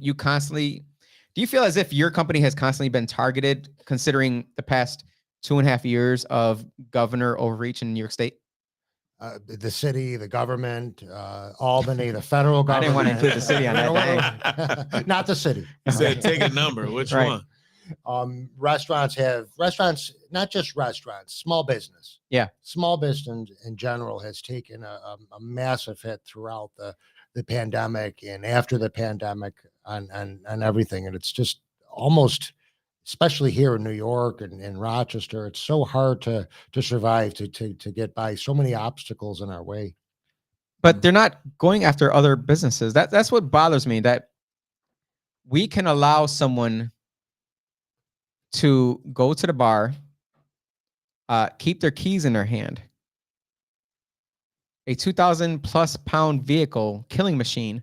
you feel as if your company has constantly been targeted considering the past 2.5 years of governor overreach in New York State? The city, the government, Albany, the federal I government. didn't want to include the city on You know that. what? Not the city. He said, take a number. Which Right. one? Restaurants, not just restaurants, small business. Yeah. Small business in general has taken a massive hit throughout the the pandemic and after the pandemic on everything. And it's just almost, especially here in New York and Rochester, it's so hard to survive, to get by. So many obstacles in our way. But they're not going after other businesses. That's what bothers me, that we can allow someone to go to the bar, keep their keys in their hand, a 2,000+ pound vehicle killing machine,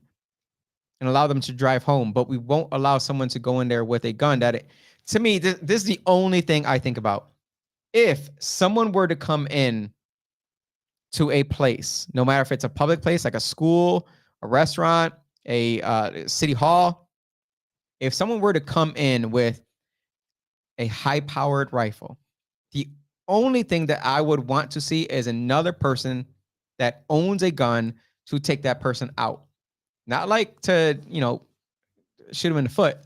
and allow them to drive home. But we won't allow someone to go in there with a gun. To me, this is the only thing I think about. If someone were to come in to a place, no matter if it's a public place like a school, a restaurant, a city hall, if someone were to come in with a high-powered rifle, the only thing that I would want to see is another person that owns a gun to take that person out. Not like to, shoot them in the foot.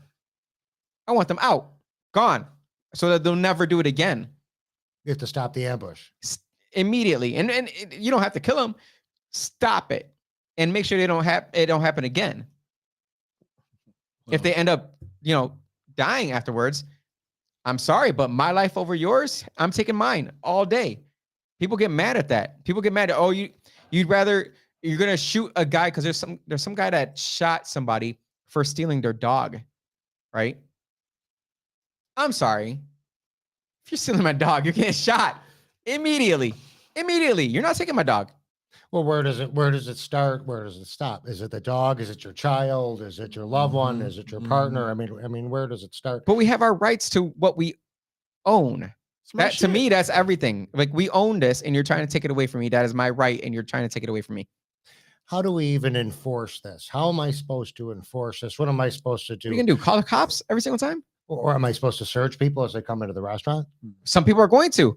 I want them out, gone, so that they'll never do it again. You have to stop the ambush Immediately. And you don't have to kill them. Stop it and make sure it don't happen again. If they end up, dying afterwards, I'm sorry, but my life over yours, I'm taking mine all day. People get mad at that. People get mad at, you're going to shoot a guy because there's some guy that shot somebody for stealing their dog, right? I'm sorry. If you're stealing my dog, you're getting shot immediately. You're not taking my dog. Well, where does it start? Where does it stop? Is it the dog? Is it your child? Is it your loved one? Is it your partner? I mean, where does it start? But we have our rights to what we own. That to me, that's everything. Like, we own this and you're trying to take it away from me. That is my right. And you're trying to take it away from me. How do we even enforce this? How am I supposed to enforce this? What am I supposed to do? What are you gonna do? Call the cops every single time? Or am I supposed to search people as they come into the restaurant? Some people are going to.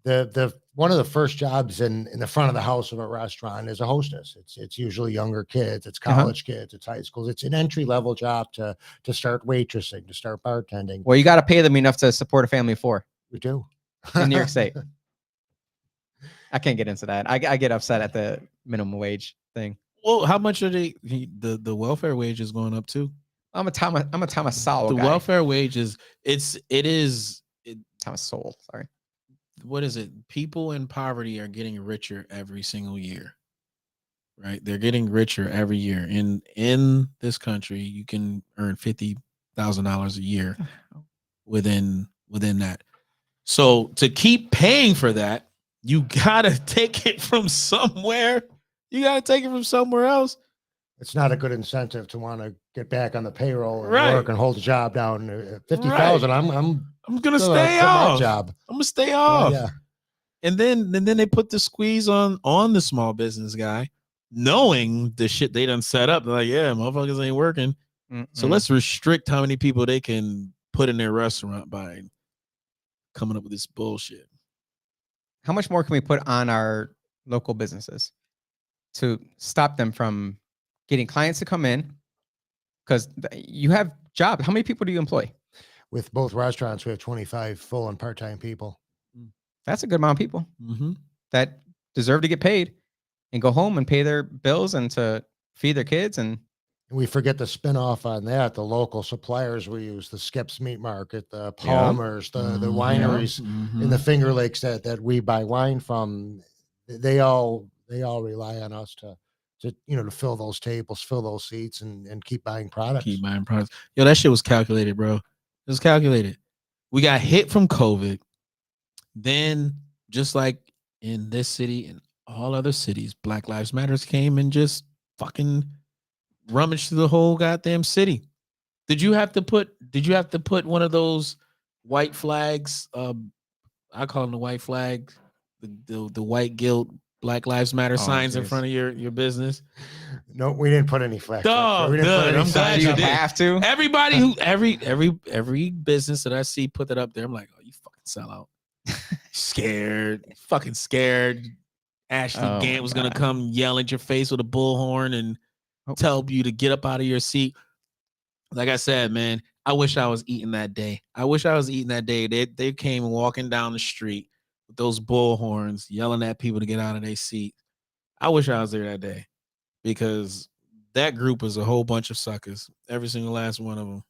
The one of the first jobs in the front of the house of a restaurant is a hostess. It's usually younger kids, it's college kids, it's high schools. It's an entry-level job to start waitressing, to start bartending. Well, you got to pay them enough to support a family of 4. We do. In New York State. I can't get into that. I get upset at the minimum wage thing. Well, how much are the welfare wage is going up too? I'm a Thomas Sowell The guy. welfare wage is Thomas Sowell, sorry. What is it? People in poverty are getting richer every single year, right? They're getting richer every year. In this country, you can earn $50,000 a year within that. So to keep paying for that, you gotta take it from somewhere. You gotta take it from somewhere else. It's not a good incentive to want to get back on the payroll and Right. work and hold a job down. 50,000. I'm gonna still stay quit my off. job. I'm gonna stay off. Yeah. And then they put the squeeze on the small business guy, knowing the shit they done set up. They're like, yeah, motherfuckers ain't working. So let's restrict how many people they can put in their restaurant by coming up with this bullshit. How much more can we put on our local businesses to stop them from getting clients to come in? Because you have jobs. How many people do you employ? With both restaurants, we have 25 full and part-time people. That's a good amount of people Mm-hmm. that deserve to get paid and go home and pay their bills and to feed their kids. And We forget the spin-off on that. The local suppliers we use, the Skips Meat Market, the Palmers, the wineries in the Finger Lakes that we buy wine from. They all rely on us to fill those tables, fill those seats, and keep buying products. Keep buying products. Yo, that shit was calculated, bro. It was calculated. We got hit from COVID. Then, just like in this city and all other cities, Black Lives Matters came and just fucking rummaged through the whole goddamn city. Did you have to put one of those white flags? I call them the white flags, the white guilt Black Lives Matter signs in front of your business. No, we didn't put any flags. Dog, We didn't put good. any I'm glad signs you up. did. have to. Everybody who every business that I see put that up there, I'm like, oh, you fucking sell out. Fucking scared. Ashley Oh, Gant was gonna God. come yell at your face with a bullhorn and tell you to get up out of your seat. Like I said, man, I wish I was eating that day. They came walking down the street with those bullhorns, yelling at people to get out of their seat. I wish I was there that day because that group is a whole bunch of suckers. Every single last one of them.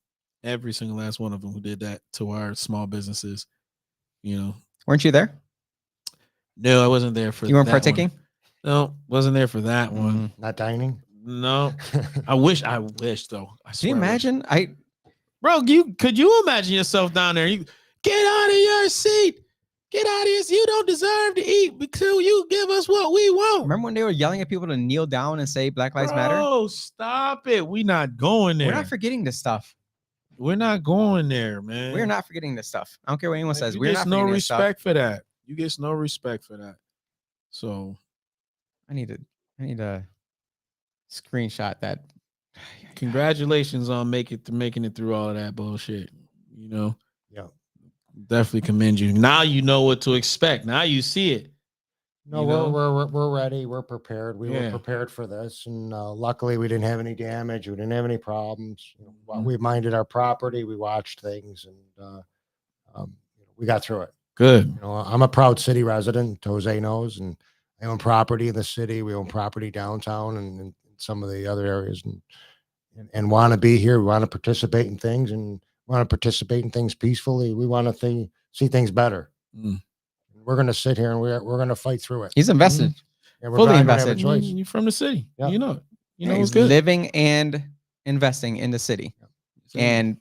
Every single last one of them who did that to our small businesses. You know. Weren't you there? No, I wasn't there for You weren't that one. partaking? No, wasn't there for that one. Not dining. No. I wish though. I Can swear you I wish. imagine? Bro, could you imagine yourself down there? You get out of your seat. Get out of here. You don't deserve to eat until you give us what we want. Remember when they were yelling at people to kneel down and say Black Lives Matter? Bro, stop it. We're not going there. We're not forgetting this stuff. We're not going there, man. We're not forgetting this stuff. I don't care what anyone says. You We're get not no forgetting this stuff. respect for that. You get no respect for that. So I need to screenshot that. congratulations on making it through all of that bullshit. You know, Yeah. definitely commend you. Now you know what to expect. Now you see it. No, You know? we're ready. We're prepared. We were Yeah. prepared for this, and luckily we didn't have any damage. We didn't have any problems. Mhm. We minded our property. We watched things, and we got through it. Good. You know, I'm a proud city resident. Jose knows, and I own property in the city. We own property downtown and in some of the other areas, and want to be here. We want to participate in things, and want to participate in things peacefully. We want to see things better. Mm. We're going to sit here and we're going to fight through it. He's invested. And we're fully probably gonna have a invested. choice. You're from the city. Yeah. You know it. You Yeah, know he's it's good. living and investing in the city. And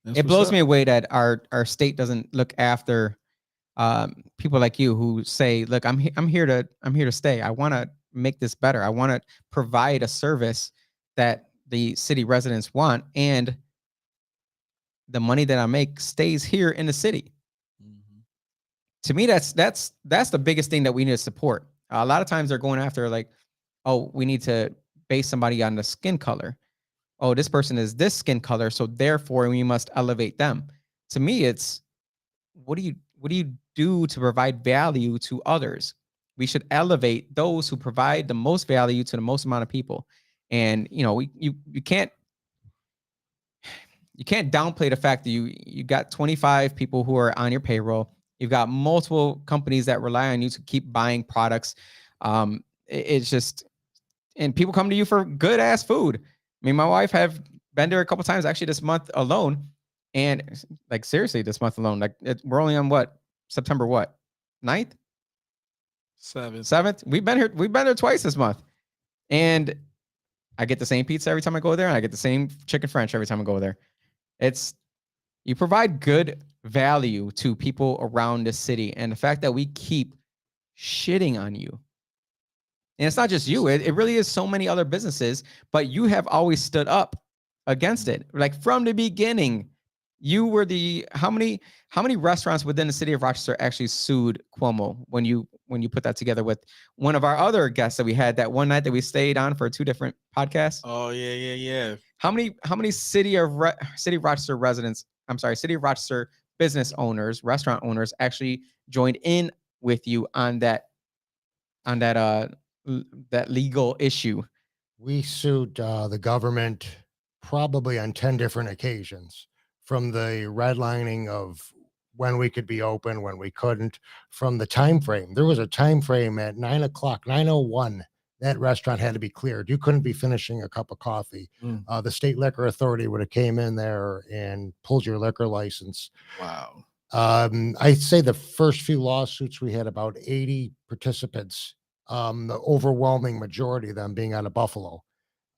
That's it what's blows up. me away that our state doesn't look after people like you who say, look, I'm here to stay. I want to make this better. I want to provide a service that the city residents want, and the money that I make stays here in the city. Mhm. To me, that's the biggest thing that we need to support. A lot of times they're going after like, oh, we need to base somebody on the skin color. Oh, this person is this skin color, so therefore we must elevate them. To me, it's what do you do to provide value to others? We should elevate those who provide the most value to the most amount of people. And you can't downplay the fact that you got 25 people who are on your payroll. You've got multiple companies that rely on you to keep buying products. It's just, and people come to you for good ass food. I mean, my wife have been there a couple times actually this month alone, and like seriously, this month alone, like we're only on September 9th, 7th. We've been there twice this month, and I get the same pizza every time I go there, and I get the same chicken French every time I go there. You provide good value to people around the city, and the fact that we keep shitting on you, and it's not just you, it really is so many other businesses, but you have always stood up against it. Like from the beginning, you were how many restaurants within the city of Rochester actually sued Cuomo when you put that together with one of our other guests that we had that one night that we stayed on for 2 different podcasts? Oh yeah. How many city of Rochester residents, I'm sorry, city of Rochester business owners, restaurant owners actually joined in with you on that legal issue? We sued the government probably on 10 different occasions, from the redlining of when we could be open, when we couldn't, from the time frame. There was a time frame at 9:01. That restaurant had to be cleared. You couldn't be finishing a cup of coffee. Mm. The state liquor authority would have came in there and pulled your liquor license. Wow. I'd say the first few lawsuits, we had about 80 participants, the overwhelming majority of them being out of Buffalo.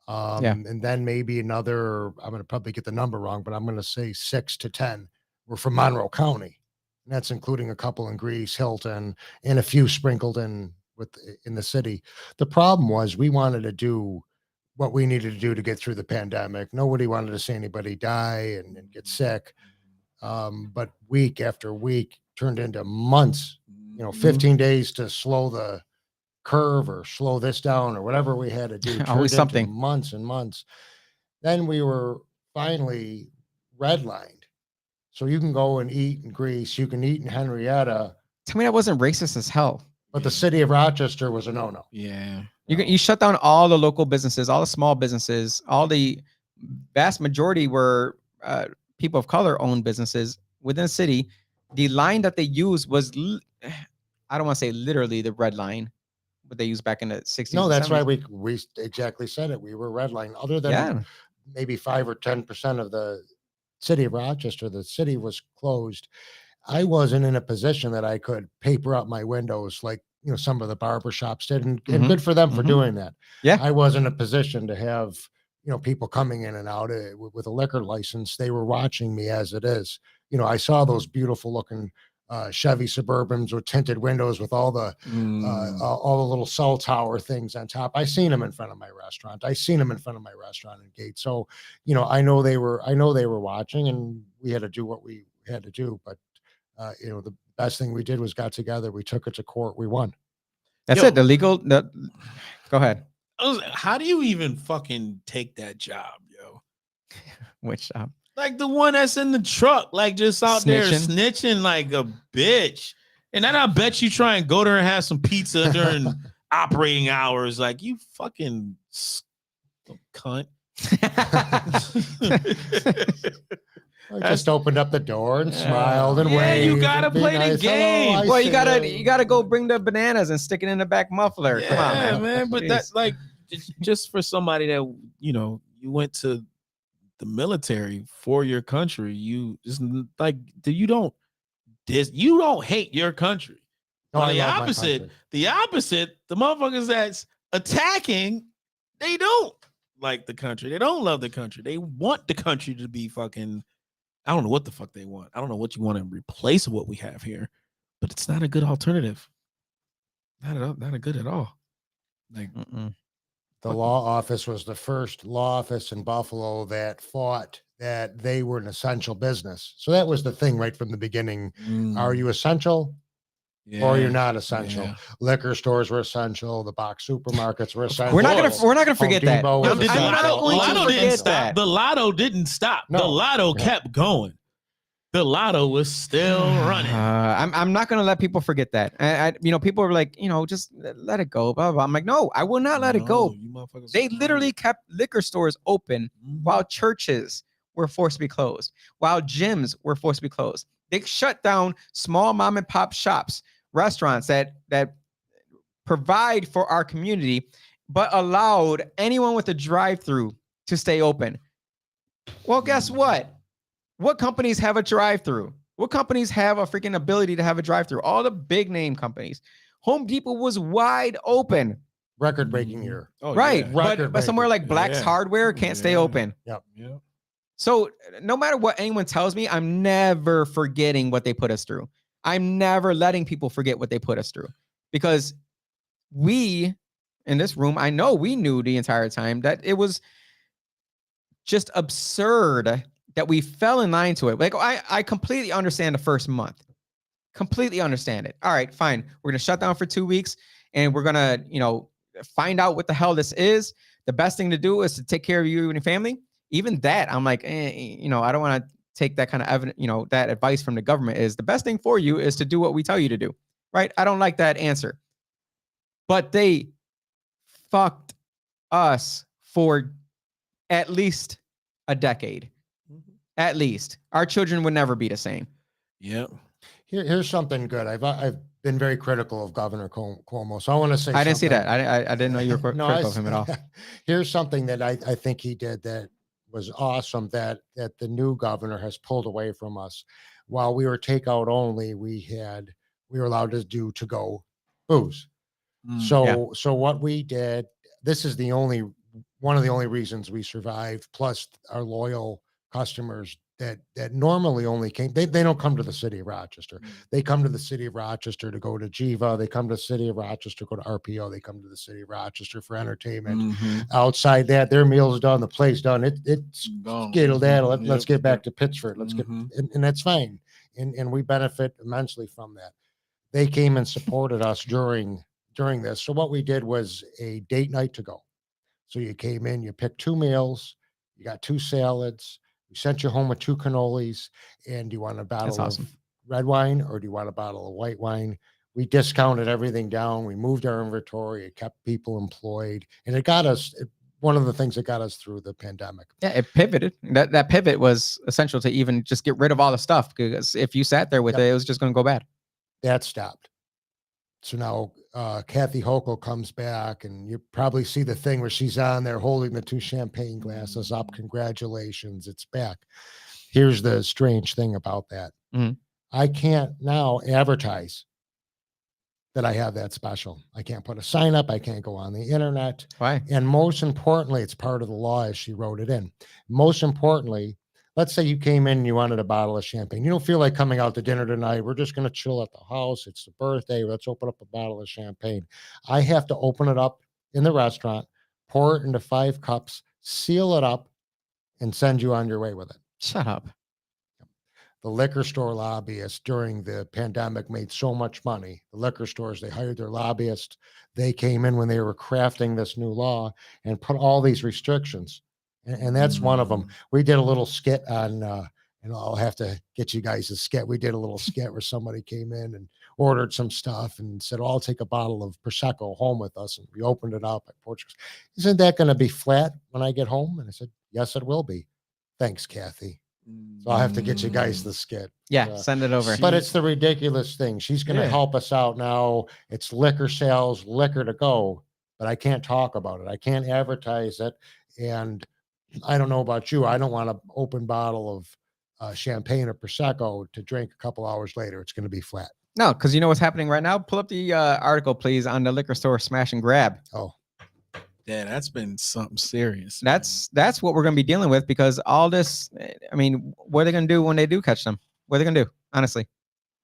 And then maybe another, I'm going to probably get the number wrong, but I'm going to say 6 to 10 were from Monroe County. And that's including a couple in Greece, Hilton, and a few sprinkled in the city. The problem was we wanted to do what we needed to do to get through the pandemic. Nobody wanted to see anybody die and get sick. But week after week turned into months, 15 days to slow the curve or slow this down or whatever we had to do. Always turned into something. months and months. Then we were finally redlined. So you can go and eat in Greece, you can eat in Henrietta, Tell me that wasn't racist as hell. but the city of Rochester was a no-no. Yeah. You shut down all the local businesses, all the small businesses, all the vast majority were people of color owned businesses within the city. The line that they used was, I don't want to say literally the red line, what they used back in the 60s. No, and that's why 70s. we exactly said it. We were redlining. Other than Yeah. maybe 5 or 10% of the city of Rochester, the city was closed. I wasn't in a position that I could paper up my windows like some of the barber shops did, and Mhm, good for them for mhm. doing that. Yeah. I wasn't in a position to have people coming in and out with a liquor license. They were watching me as it is. I saw those beautiful looking Chevy Suburbans with tinted windows with all the all the little cell tower things on top. I seen them in front of my restaurant. I seen them in front of my restaurant and gate. So, I know they were watching, and we had to do what we had to do. But the best thing we did was got together. We took it to court. We won. That's Yo. it. The legal. Go ahead. How do you even fucking take that job, yo? Which Like the one that's in the truck, like just out there Snitching? snitching like a bitch. And then I bet you try and go there and have some pizza during operating hours. Like you fucking cunt. I just opened up the door and smiled and Yeah, waved. you gotta and be play the nice. Hello, game. I Well, you see gotta go bring the bananas and stick it in the back muffler. Come on, Yeah, man. But Jeez. that's like just for somebody that you went to the military for your country. You just like you don't hate your country. No, On I the love my opposite, country. the motherfuckers that's attacking, they don't like the country. They don't love the country. They want the country to be fucking. I don't know what the fuck they want. I don't know what you want to replace what we have here, but it's not a good alternative. Not a good at all. Like Mm-mm. The law office was the first law office in Buffalo that fought that they were an essential business. So that was the thing right from the beginning. Are you essential or you're not essential? Yeah. Liquor stores were essential. The box supermarkets were essential. We're not gonna forget that. Depot was I'm essential. not going to Lotto didn't forget stop. that. The Lotto didn't stop. The No. Lotto Yeah. kept going. The Lotto was still running. I'm not gonna let people forget that. People are like, just let it go. Blah, blah, blah. I'm like, no, I will not let it go. You motherfuckers They are literally wrong. kept liquor stores open Mhm. while churches were forced to be closed, while gyms were forced to be closed. They shut down small mom and pop shops, restaurants that provide for our community, but allowed anyone with a drive-through to stay open. Well, guess what? What companies have a drive-through? What companies have a freaking ability to have a drive-through? All the big name companies. Home Depot was wide open. Record-breaking year. Oh, Right. yeah. But somewhere like Black's Yeah. Hardware can't stay Yeah. open. Yeah. So no matter what anyone tells me, I'm never forgetting what they put us through. I'm never letting people forget what they put us through, because we in this room, I know we knew the entire time that it was just absurd that we fell in line to it. Like I completely understand the first month. Completely understand it. All right, fine. We're going to shut down for 2 weeks and we're going to, find out what the hell this is. The best thing to do is to take care of you and your family. Even that, I'm like, I don't want to take that kind of evidence, that advice from the government. Is the best thing for you is to do what we tell you to do. Right? I don't like that answer. But they fucked us for at least a decade. At least. Our children would never be the same. Yep. Here's something good. I've been very critical of Governor Cuomo, so I want to say I didn't see something. that. I didn't know you were No, critical of him at all. Here's something that I think he did that was awesome that the new governor has pulled away from us. While we were takeout only, we were allowed to do to-go booze. So what we did, this is one of the only reasons we survived, plus our loyal customers that normally only came, they don't come to the city of Rochester. They come to the city of Rochester to go to Jiva. They come to the city of Rochester, go to RPO. They come to the city of Rochester for entertainment. Outside that, their meal's done, the play's done. It's skittle daddle. Let's get back to Pittsford. Let's get, and that's fine. And we benefit immensely from that. They came and supported us during this. So what we did was a date night to go. So you came in, you picked 2 meals, you got 2 salads. We sent you home with 2 cannolis. And do you want a bottle of red wine or do you want a bottle of white wine? We discounted everything down. We moved our inventory. It kept people employed. And it got us, one of the things that got us through the pandemic. Yeah, it pivoted. That pivot was essential to even just get rid of all the stuff, because if you sat there with it, it was just going to go bad. That stopped. So now Kathy Hochul comes back, and you probably see the thing where she's on there holding the 2 champagne glasses up. Congratulations, it's back. Here's the strange thing about that. Mhm. I can't now advertise that I have that special. I can't put a sign up. I can't go on the internet. Why? And most importantly, it's part of the law as she wrote it in. Most importantly, let's say you came in and you wanted a bottle of champagne. You don't feel like coming out to dinner tonight. We're just going to chill at the house. It's the birthday. Let's open up a bottle of champagne. I have to open it up in the restaurant, pour it into 5 cups, seal it up, and send you on your way with it. Shut up. The liquor store lobbyists during the pandemic made so much money. The liquor stores, they hired their lobbyists. They came in when they were crafting this new law and put all these restrictions. And that's one of them. We did a little skit on, and I'll have to get you guys a skit. We did a little skit where somebody came in and ordered some stuff and said, oh, I'll take a bottle of Prosecco home with us. And we opened it up at Portuguese. Isn't that going to be flat when I get home? And I said, yes, it will be. Thanks, Kathy. So I'll have to get you guys the skit. Yeah, send it over. But it's the ridiculous thing. She's going to Yeah. help us out now. It's liquor sales, liquor to go, but I can't talk about it. I can't advertise it. And I don't know about you. I don't want an open bottle of champagne or Prosecco to drink a couple hours later. It's going to be flat. No, because you know what's happening right now? Pull up the article, please, on the liquor store smash and grab. Oh, Yeah, that's been something serious. That's what we're going to be dealing with, because all this, I mean, what are they going to do when they do catch them? What are they going to do? Honestly,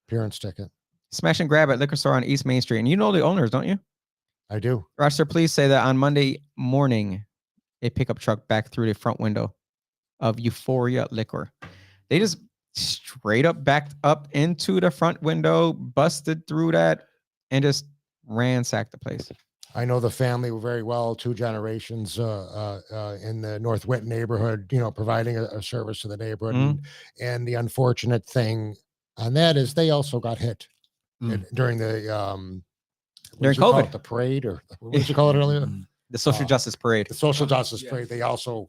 appearance ticket. smash and grab at liquor store on East Main Street. And you know the owners, don't you? I do. Rochester police say that on Monday morning, a pickup truck backed through the front window of Euphoria Liquor. They just straight up backed up into the front window, busted through that, and just ransacked the place. I know the family very well, 2 generations in the North Whit neighborhood, you know, providing a service to the neighborhood. And the unfortunate thing on that is they also got hit during the During COVID. the parade, or what did you call it earlier? The social justice parade. The social justice yes. parade. They also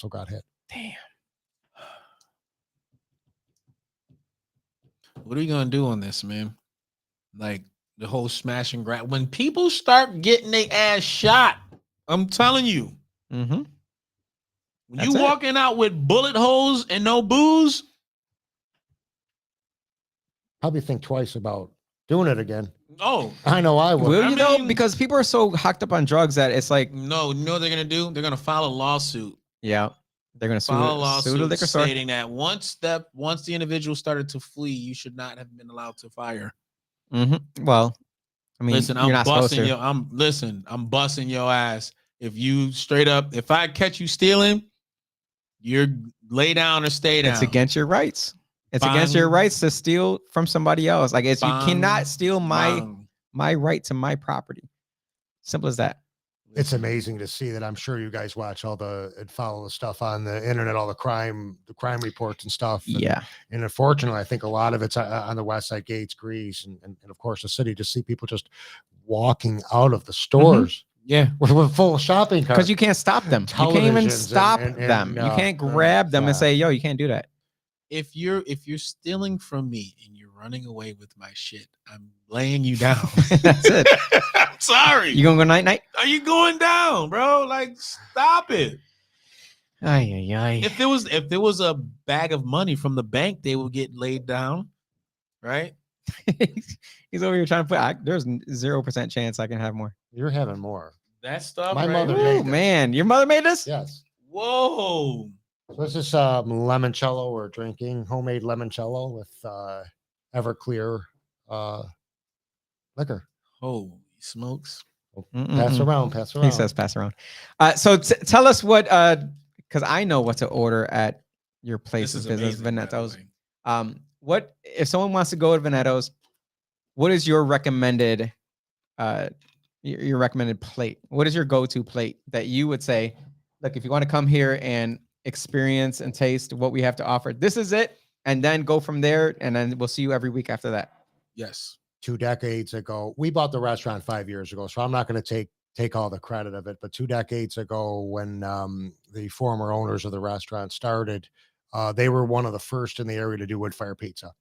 got hit. Damn. What are we gonna do on this, man? Like the whole smash and grab. When people start getting their ass shot, I'm telling you, Mm-hmm. when That's you it. walking out with bullet holes and no booze, Probably think twice about doing it again. oh I know I would. Will I you though? mean- Because people are so hooked up on drugs that it's like, no, you know what they're gonna do? They're gonna file a lawsuit. yeah, they're gonna File a sue lawsuit the liquor store. stating that once the individual started to flee, you should not have been allowed to fire. Mm-hmm. Well, I mean, Listen, you're I'm not supposed busting to. I'm busting your ass. If you straight up, if I catch you stealing, you're lay down or stay down. It's against your rights. It's against your Bang. rights to steal from somebody else. Like it's you Bang. cannot steal my Bang. right to my property. Simple as that. It's amazing to see that. I'm sure you guys watch all and follow the stuff on the internet, all the crime reports and stuff. And, Yeah. And unfortunately, I think a lot of it's on the West Side Gates, Greece, and of course the city. To see people just walking out of the stores Yeah. with full shopping carts. Because you can't stop them. You can't even Televisions stop and, them. You can't yeah. grab them and say, yo, you can't do that. If you're stealing from me and you're running away with my shit, I'm laying you down. That's it. I'm sorry. You gonna go night night? Are you going down, bro? Like, stop it. Ay, ay, ay. If there was a bag of money from the bank, they would get laid down, right? He's over here trying to put. There's 0% chance I can have more. You're having more. That stuff. My right mother there. made Oh this. man, your mother made this? Yes. Whoa. So this is limoncello we're drinking, homemade limoncello with Everclear liquor. Holy smokes. Pass around, pass around. He says pass around. So tell us what, because I know what to order at your place This of is business, amazing, by the Veneto's. way. What if someone wants to go to Veneto's? What is your recommended your recommended plate? What is your go-to plate that you would say, look, if you want to come here and experience and taste what we have to offer, this is it, and then go from there, and then we'll see you every week after that. Yes. 2 decades ago, we bought the restaurant 5 years ago, so I'm not going to take all the credit of it. But 2 decades ago, when the former owners of the restaurant started, they were one of the first in the area to do wood fire pizza.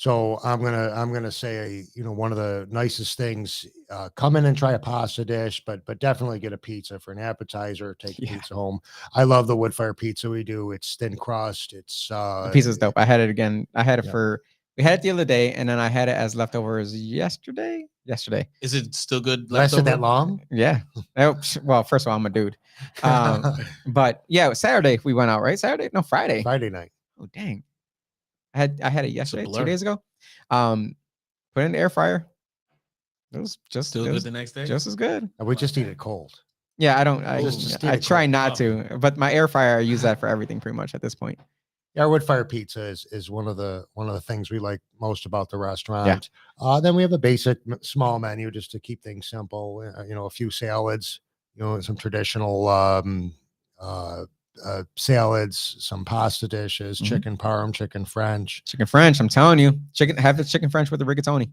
So I'm gonna say, one of the nicest things, come in and try a pasta dish, but definitely get a pizza for an appetizer. Take a Yeah. pizza home. I love the wood fire pizza we do. It's thin crust. It's The pizza's dope. I had it again. I had it Yeah. we had it the other day, and then I had it as leftovers yesterday. Is it still good? lasted that leftover? long. Yeah. Well, first of all, I'm a dude. But yeah, it was Saturday we went out, right? Saturday? No, Friday. Friday night. Oh dang. I had it yesterday, blur. 2 days ago. Put it in the air fryer. It was just Still it good was the next day? just as good. And we just eat it cold. Yeah, I don't. I, Just I eat it try cold. not to, but my air fryer, I use that for everything pretty much at this point. Yeah, our wood fire pizza is one of the things we like most about the restaurant. Then we have a basic small menu just to keep things simple. A few salads, some traditional salads, some pasta dishes, Mhm. chicken parm, chicken French. Chicken French, I'm telling you, have the chicken French with the rigatoni.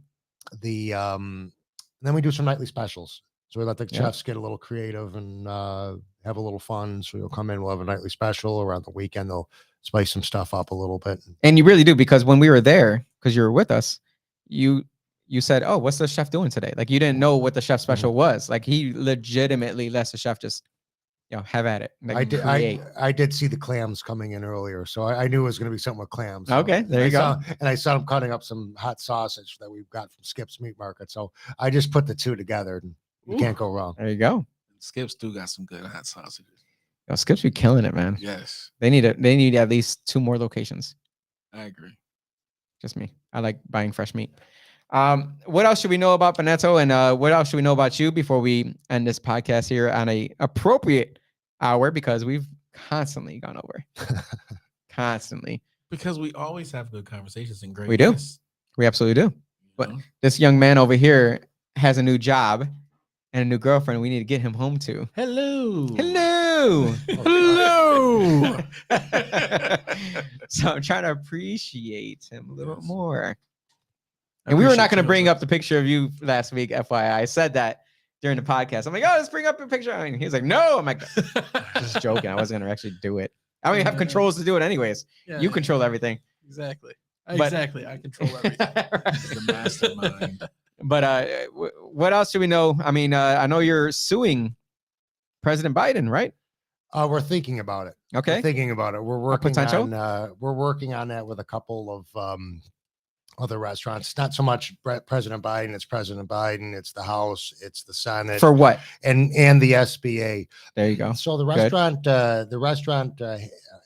Then we do some nightly specials. So we let the Yeah. chefs get a little creative and have a little fun. So you'll come in, we'll have a nightly special around the weekend. They'll spice some stuff up a little bit. And you really do, because when we were there, because you were with us, you said, "Oh, what's the chef doing today?" Like you didn't know what the chef special was. Like he legitimately lets the chef just, have at it. Like, create. I did see the clams coming in earlier, so I knew it was going to be something with clams. So- Okay, there you go. And I saw him cutting up some hot sausage that we've got from Skip's Meat Market. So I just put the two together, and you can't go wrong. There you go. Skips do got some good hot sausages. Skips be killing it, man. Yes, They need at least 2 more locations. I agree. Just me. I like buying fresh meat. What else should we know about Veneto, and what else should we know about you before we end this podcast here on a appropriate hour, because we've constantly gone over. Constantly. Because we always have good conversations and great We do. guests, We absolutely do. you But know? this young man over here has a new job and a new girlfriend we need to get him home to. Hello. Hello. Hello. So I'm trying to appreciate him a little Yes. more. I And we were appreciate not going to you bring also. up the picture of you last week, FYI. I said that during the podcast. I'm like, oh, let's bring up a picture. And he's like, no. I'm like, just joking. I wasn't going to actually do it. I don't even have controls to do it anyways. Yeah, You control everything. exactly. But- Exactly. I control everything. The mastermind. But what else do we know? I mean, I know you're suing President Biden, right? We're thinking about it. Okay. We're thinking about it. We're working potential? on that with a couple of other restaurants. It's not so much President Biden. It's President Biden. It's the House. It's the Senate. For what? and the SBA. There you go. So the restaurant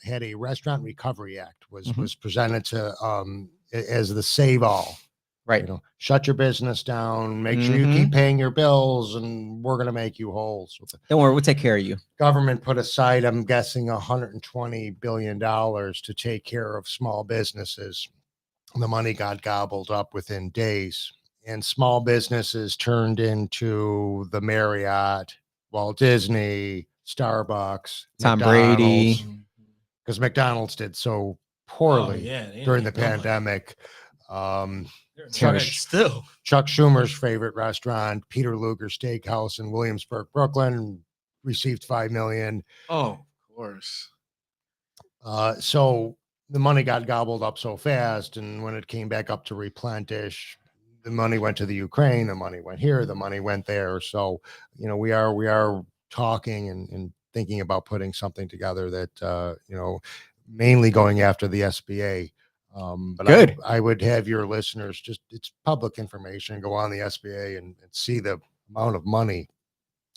had a Restaurant Recovery Act was Mhm. was presented to as the save all. Right. Shut your business down, make sure you Mhm. keep paying your bills, and we're going to make you whole. So the Don't worry. We'll take care of you. government put aside, I'm guessing, $120 billion to take care of small businesses. The money got gobbled up within days, and small businesses turned into the Marriott, Walt Disney, Starbucks, Tom Brady. Mm-hmm. because McDonald's did so Oh, poorly yeah, they during the ain't no money. pandemic. Chuck, Chuck- still. Chuck Schumer's favorite restaurant, Peter Luger Steakhouse in Williamsburg, Brooklyn, received $5 million. Oh, of course. So the money got gobbled up so fast, and when it came back up to replenish, the money went to the Ukraine, the money went here, the money went there. So we are talking and thinking about putting something together that mainly going after the SBA. But Good. I would have your listeners it's public information, go on the SBA and see the amount of money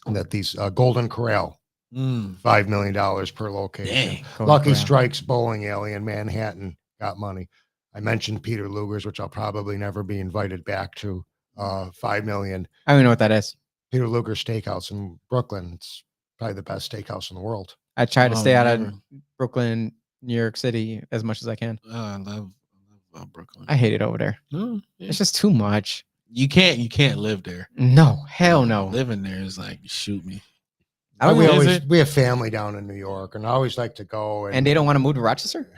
that these Golden Corral, $5 million per location. Dang. Going Lucky around. Strikes bowling alley in Manhattan got money. I mentioned Peter Luger's, which I'll probably never be invited back to. $5 million. I don't even know what that is. Peter Luger Steakhouse in Brooklyn. It's probably the best steakhouse in the world. I try to Oh, stay out never. of Brooklyn, New York City as much as I can. I love Brooklyn. I hate it over there. No, yeah. It's just too much. You can't live there. No, hell no. Living there is like shoot me. I don't we know. always we have family down in New York, and I always like to go. And they don't want to move to Rochester?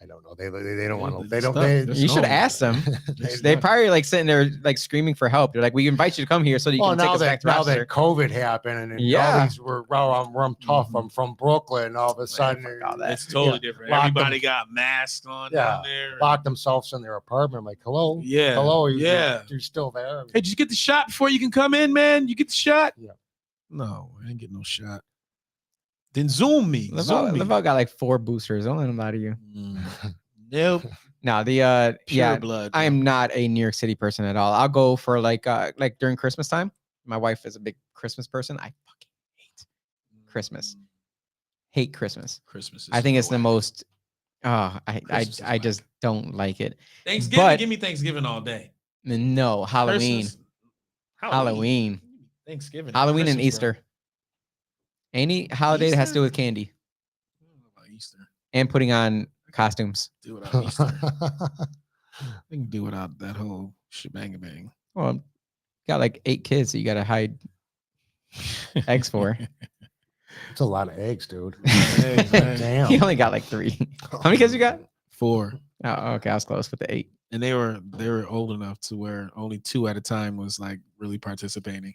I don't know. They don't want to. It's They don't. stuck. They, It's You should no. ask them. they- They probably like sitting there like screaming for help. They're like, we invite you to come here so that you well, can take now us back that to Rochester. COVID happened and then Yeah. all these were, well, I'm tough. Mhm. I'm from Brooklyn. All of a Man, sudden, fuck all that. It's totally Yeah. different. Lock Everybody them- got masks on Yeah. down there. locked themselves in their apartment. I'm like, hello, Yeah. hello, Yeah. you're still there. Hey, did you get the shot before you can come in, man? You get the shot? Yeah. No, I didn't get no shot. Then Zoom me. Zoom me. Laval got like 4 boosters. Don't let them lie to you. Nope. No, the Pure yeah, blood. I am not a New York City person at all. I'll go for like during Christmas time. My wife is a big Christmas person. I fucking hate Christmas. Hate Christmas. Christmas. I think it's the whack. most. I Christmas is whack. just don't like it. Thanksgiving. but- Give me Thanksgiving all day. No, Halloween, Christmas- Halloween, Thanksgiving. Halloween and Christmas, bro. Easter. Any holiday that has to do Easter? with candy I don't know about Easter. and putting on costumes. Do without Easter. We can do without that whole shebang bang. Well, got like 8 kids that you got to hide eggs for. It's a lot of eggs, dude. Eggs, man. Damn. You only got like 3. How many kids you got? 4. Oh, okay, I was close with the 8. And they were old enough to where only 2 at a time was like really participating.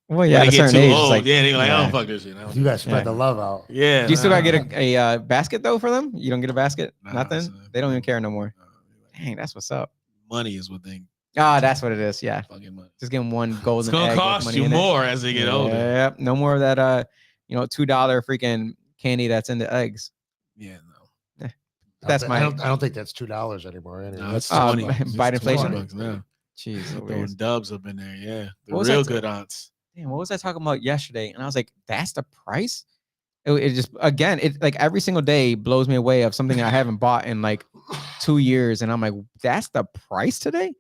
Well, yeah, When at a they get certain too age, it's old, like, yeah, they're like, I yeah. don't fuck this shit. I don't You guys spread Yeah. the love out. Yeah. Do you still gotta nah, get a basket though for them? You don't get a basket? nah, Nothing? son. They don't even care no more. Nah, they're like, Dang, that's what's up. money is what they Ah, that's what it is. Yeah. fucking money. Just give them one It's golden gonna egg with cost money you in it. more as they get older. Yep. No more of that $2 freaking candy that's in the eggs. Yeah, no. That's I my don't think that's $2 anymore. Anyway. No, it's Oh, 20. by It's inflation? $20 now. jeez. Throwing Louise. dubs up in there, yeah. The What was real that? good aunts. Damn, what was I talking about yesterday? And I was like, that's the price? It just again, it like every single day blows me away of something I haven't bought in like 2 years. And I'm like, that's the price today?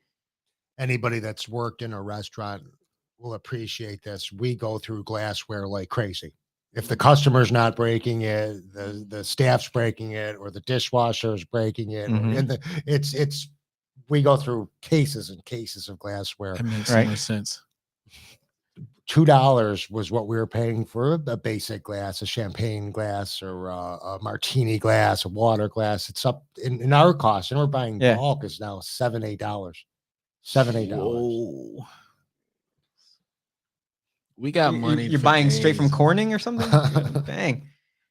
Anybody that's worked in a restaurant will appreciate this. We go through glassware like crazy. If the customer's not breaking it, the staff's breaking it, or the dishwasher is breaking it, Mhm. and it's we go through cases and cases of glassware. That makes Right. so much sense. $2 was what we were paying for a basic glass, a champagne glass, or a martini glass, a water glass. It's up in our cost, and we're buying Yeah. bulk is now $7-8. $7-8. Whoa. We got money. You're for buying straight from days. Corning or something? Dang.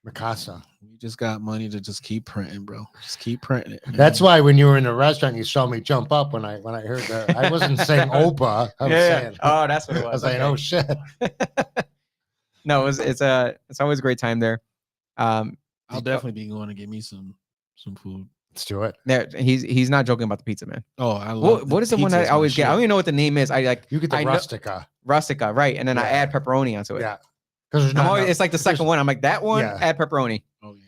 Mikasa. We just got money to just keep printing, bro. Just keep printing it. That's why when you were in the restaurant, you saw me jump up when I heard that. I wasn't saying Opa. I was saying, Oh, that's what it I was. was like, Okay. oh shit. No, it's always a great time there. I'll definitely be going to get me some food. Let's do it. There, he's not joking about the pizza, man. Oh, I love What is the one pizza's I my always get? I don't shit. even know what the name is. I like You get the I know- rustica. rustica, right? And then I Yeah. add pepperoni onto it. Yeah. Because I'm always, it's like the second there's- one. I'm like that one. Yeah. Add pepperoni. Oh yeah.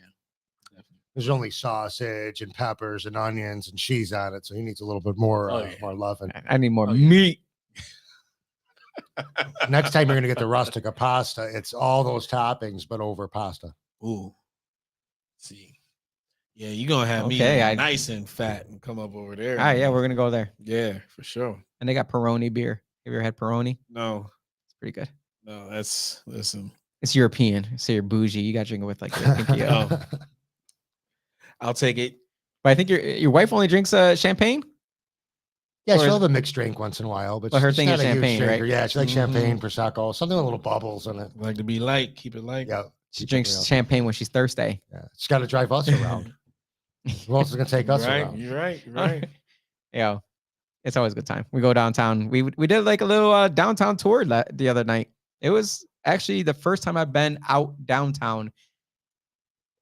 Definitely. there's only sausage and peppers and onions and cheese on it. So he needs a little bit more, Oh, yeah. more loving. I need more Oh, yeah. meat. Next time you're going to get the rustica pasta, it's all those toppings, but over pasta. Ooh. See. Yeah, you're gonna have Okay, me nice and fat and come up over there. Ah, yeah, we're gonna go there. Yeah, for sure. And they got Peroni beer. Have you ever had Peroni? No, It's pretty good. no, that's listen. It's European, so you're bougie. You got to drink it with like your pinky up. Oh. I'll take it. But I think your wife only drinks champagne. Yeah, Or she'll is- have a mixed drink once in a while, but Well, her she's thing is not a huge champagne, right? drinker. Yeah, she likes Mhm. champagne, prosecco, something with little bubbles in it. Like to be light, keep it light. Yeah, She keep drinks it real. champagne when she's thirsty. Yeah, she's got to drive us around. Who else is going to take us right, around? you're right, you're right. Yeah, it's always a good time. We go downtown. We did like a little downtown tour the other night. It was actually the first time I've been out downtown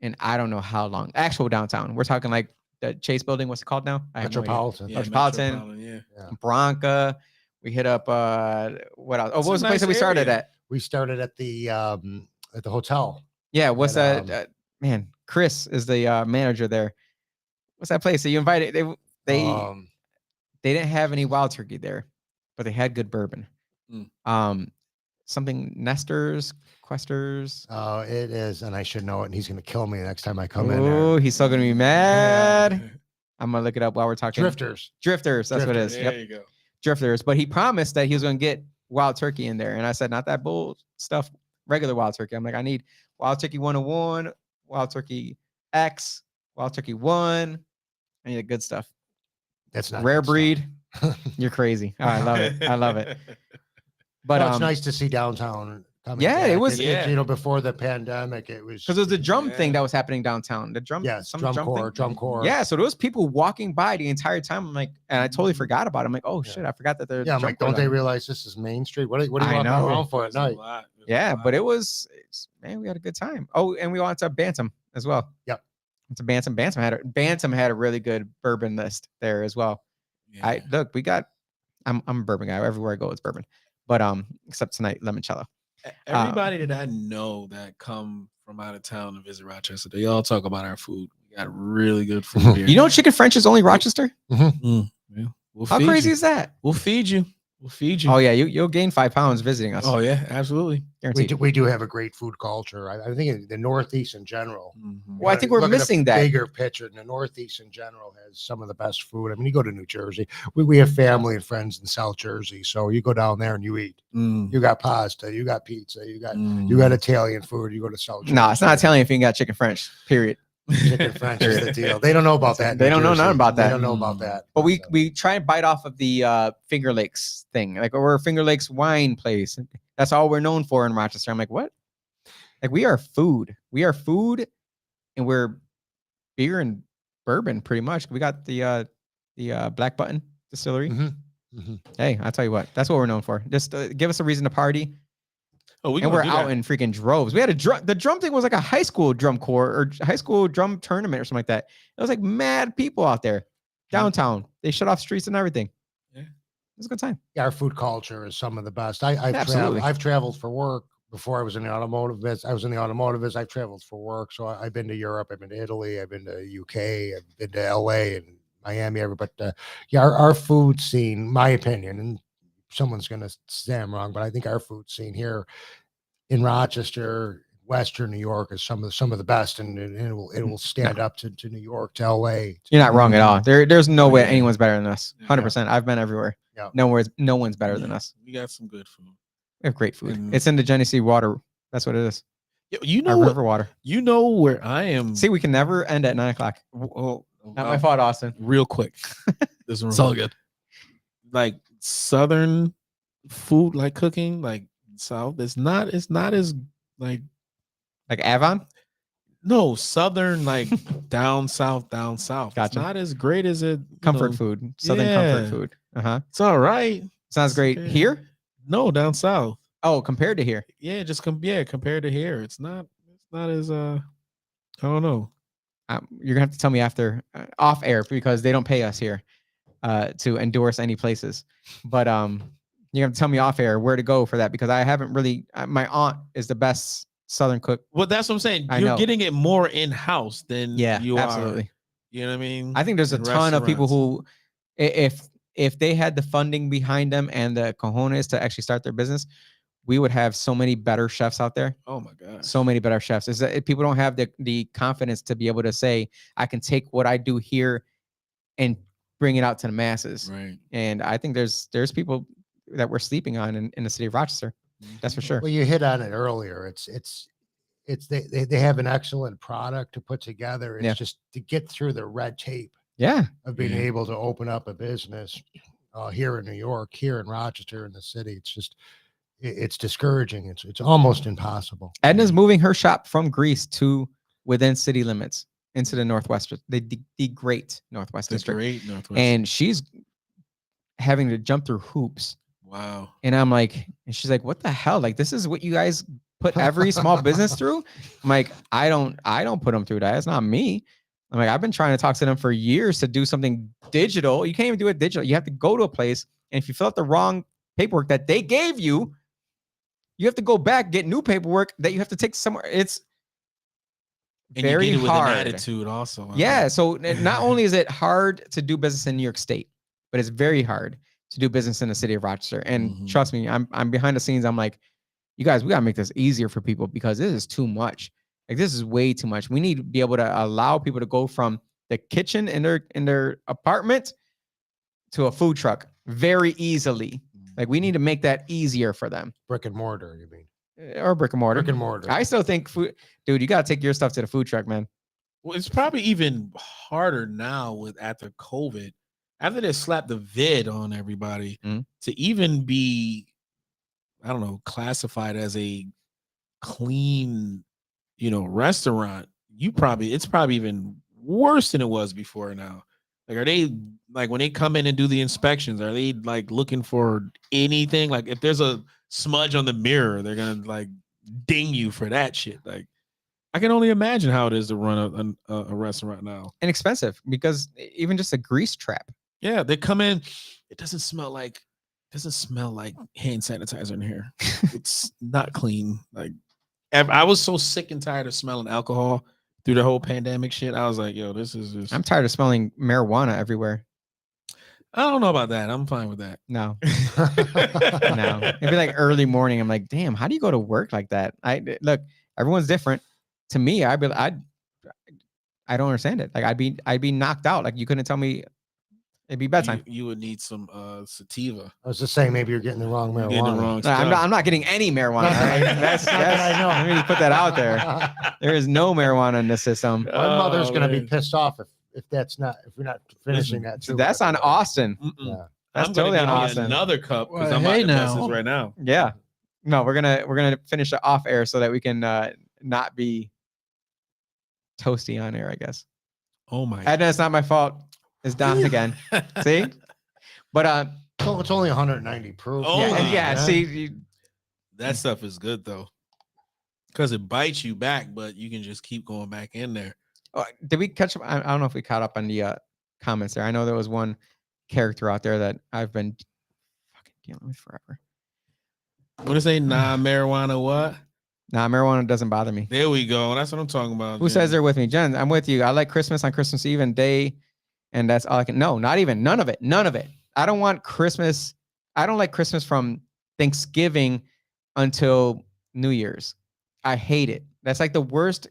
in I don't know how long. Actual downtown. We're talking like the Chase Building. What's it called now? I have no idea. Metropolitan. Yeah, Metropolitan. yeah. Bronca. We hit up what else? Oh, It's what was a the place that we nice started area. at? We started at the hotel. Yeah, what's At, that? Man, Chris is the manager there. What's that place that you invited? They didn't have any wild turkey there, but they had good bourbon. Something Nestor's, Questers. It is, and I should know it, and he's going to kill me next time I come in Oh, there. he's still gonna be mad. I'm gonna look it up while we're talking. Drifters. Drifters. That's what it is. There Yep, you go. Drifters. But he promised that he was gonna get wild turkey in there, and I said, not that bull stuff. Regular wild turkey. I'm like, I need wild turkey 101, wild turkey X, Wild Turkey 1. Any of the good stuff. That's not Rare good stuff. breed. You're crazy. Oh, I love it. I love it. But No, it's nice to see downtown coming yeah, it back. was- Yeah. You know, before the pandemic, it was because it was the drum thing Yeah. that was happening downtown. The drum, yes, some drum thing. corps. Yeah, so there was people walking by the entire time. I'm like, and I totally forgot about it. I'm like, oh Yeah. shit, I forgot that there's Yeah, I'm like, don't they realize this is Main Street? What are you I walking know. around for at There's a night? lot. There's a Yeah, lot. but man, we had a good time. Oh, and we went to Bantam as well. Yep. It's a Bantam. Bantam had a really good bourbon list there as well. Yeah. I'm a bourbon guy. Everywhere I go, it's bourbon. But except tonight, limoncello. Everybody that I know that come from out of town to visit Rochester, they all talk about our food. We got really good food here. You know, Chicken French is only Rochester. Mm, yeah. We'll How feed crazy you. is that? We'll feed you. We'll feed you. Oh yeah, you'll gain 5 pounds visiting us. Oh yeah, absolutely. Guaranteed. We do have a great food culture. I think in the Northeast in general. Mhm. Well, I think we're Look at the missing that. bigger picture. In the Northeast in general has some of the best food. I mean, you go to New Jersey, we have family and friends in South Jersey, so you go down there and you eat. Mm, You got pasta, you got pizza, you got mm. Italian food. You go to South Jersey. No, it's not Italian if you ain't got chicken French. Period. Chicken French is the deal. They don't know about that. in They New don't know Jersey. nothing about They that. don't know about that. But we So, try and bite off of the Finger Lakes thing. Like we're a Finger Lakes wine place. That's all we're known for in Rochester. I'm like, what? Like we are food. We are food, and we're beer and bourbon pretty much. We got the Black Button Distillery. Mhm, mhm. Hey, I'll tell you what. That's what we're known for. Just give us a reason to party. Oh, we And gonna we're do out that. in freaking droves. We had the drum thing was like a high school drum corps or high school drum tournament or something like that. It was like mad people out there downtown. They shut off streets and everything. Yeah. It was a good time. Our food culture is some of the best. Absolutely. I've traveled for work before I was in the automotive business. I was in the automotive business. I've traveled for work. So I've been to Europe. I've been to Italy. I've been to UK. I've been to LA and Miami. But yeah, our food scene, my opinion, and someone's going to say I'm wrong, but I think our food scene here in Rochester, Western New York is some of the best, and it will stand up to New York, to LA. You're not wrong at all. There's no way Yeah. anyone's better than us. Yeah. 100%. I've been everywhere. Yeah. No one's better than us. We got some good food. We have great food. Mm. It's in the Genesee water. That's what it is. You Our know what? river water. You know where I am. See, we can never end at 9:00. Oh, Not my fault, Austin. Real quick. This It's all good. Like Southern food, like cooking, like South. It's not as like Like Avon. no Southern, like down south. It's Gotcha. not as great as it. Comfort food. Southern comfort yeah. food. Uh-huh. It's all right. Sounds great. okay. Here? No, down south. Oh, compared to here. Yeah, just compared to here, it's not as I don't know. You're gonna have to tell me after off air because they don't pay us here to endorse any places. But you have to tell me off air where to go for that because I haven't really. My aunt is the best Southern cook. Well, that's what I'm saying. I You're know. getting it more in house than Yeah, you absolutely. are. You know what I mean? I think there's a in ton of people restaurants. who, if they had the funding behind them and the cojones to actually start their business, we would have so many better chefs out there. Oh my god. So many better chefs. Is that people don't have the confidence to be able to say, I can take what I do here and bring it out to the masses. Right. And I think there's people that we're sleeping on in the city of Rochester. That's for sure. Well, you hit on it earlier. It's they have an excellent product to put together. It's Yeah. just to get through the red tape Yeah. of being Yeah. able to open up a business here in New York, here in Rochester, in the city. It's just it's discouraging. It's almost impossible. Edna's moving her shop from Greece to within city limits into the Northwest, the great Northwest The District. great Northwest. And she's having to jump through hoops. wow. And I'm like, and she's like, what the hell? Like, this is what you guys put every small business through? I'm like, I don't put them through that. It's not me. I'm like, I've been trying to talk to them for years to do something digital. You can't even do it digital. You have to go to a place. And if you fill out the wrong paperwork that they gave you, you have to go back, get new paperwork that you have to take somewhere. It's And very you get it with hard. an attitude also. I Yeah. think. So not only is it hard to do business in New York State, but it's very hard to do business in the city of Rochester. And Mhm. trust me, I'm behind the scenes. I'm like, you guys, we gotta make this easier for people because this is too much. Like this is way too much. We need to be able to allow people to go from the kitchen in their apartment to a food truck very easily. Like we need to make that easier for them. Brick and mortar, you mean? Or brick and mortar. Brick and mortar. I still think food, dude, you gotta take your stuff to the food truck, man. Well, it's probably even harder now with after COVID, after they slapped the vid on everybody Mhm. to even be, I don't know, classified as a clean, restaurant. It's probably even worse than it was before now. Like, are they like when they come in and do the inspections, are they like looking for anything? Like, if there's a smudge on the mirror, they're gonna like ding you for that shit. Like, I can only imagine how it is to run a restaurant now. Inexpensive because even just a grease trap. Yeah, they come in. It doesn't smell like hand sanitizer in here. It's not clean. Like, I was so sick and tired of smelling alcohol through the whole pandemic shit. I was like, yo, this is just. I'm tired of smelling marijuana everywhere. I don't know about that. I'm fine with that. No, no. It'd be like early morning. I'm like, damn, how do you go to work like that? Look, everyone's different. To me, I don't understand it. Like, I'd be knocked out. Like, you couldn't tell me it'd be bedtime. You would need some sativa. I was just saying, maybe you're getting the wrong You're marijuana. getting the wrong No, stuff. I'm not getting any marijuana. All right? That's Not that I know. let me just put that out there. There is no marijuana in the system. My mother's going to be man. pissed off if we're not finishing that too. That's on Austin. Mm-mm. Yeah. That's I'm gonna totally give on you Austin. another cup because Well, I'm about hey to mess now. this right now. Yeah. No, we're gonna finish it off air so that we can not be toasty on air, I guess. Oh my! Edna, it's not my fault. It's Don again. See? But So it's only 190 proof. Oh, yeah, my yeah. God. See, That stuff is good though, because it bites you back, but you can just keep going back in there. did we catch up? I don't know if we caught up on the comments there. I know there was one character out there that I've been fucking dealing with forever. What is they marijuana? What? Nah, marijuana doesn't bother me. There we go. That's what I'm talking about. Who says Jen. they're with me? Jen, I'm with you. I like Christmas on Christmas Eve and day, and that's all I can. No, not even. None of it. None of it. I don't want Christmas. I don't like Christmas from Thanksgiving until New Year's. I hate it. That's like the worst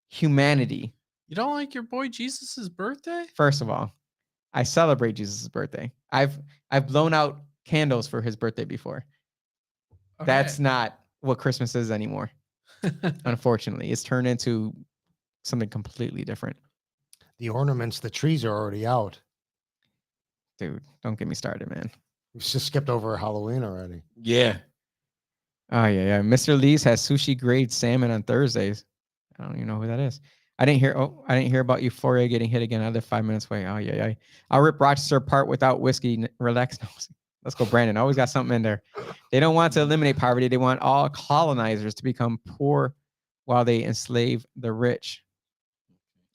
humanity. You don't like your boy Jesus's birthday? First of all, I celebrate Jesus' birthday. I've blown out candles for his birthday before. That's not what Christmas is anymore. Unfortunately, it's turned into something completely different. The ornaments, the trees are already out. Dude, don't get me started, man. We just skipped over Halloween already. Yeah. Oh yeah. Mr. Lee's has sushi grade salmon on Thursdays. I don't even know who that is. I didn't hear about Euphoria getting hit again. I live 5 minutes away. Oh yeah. I'll rip Rochester apart without whiskey. Relax. No, let's go, Brandon. Always got something in there. They don't want to eliminate poverty. They want all colonizers to become poor while they enslave the rich.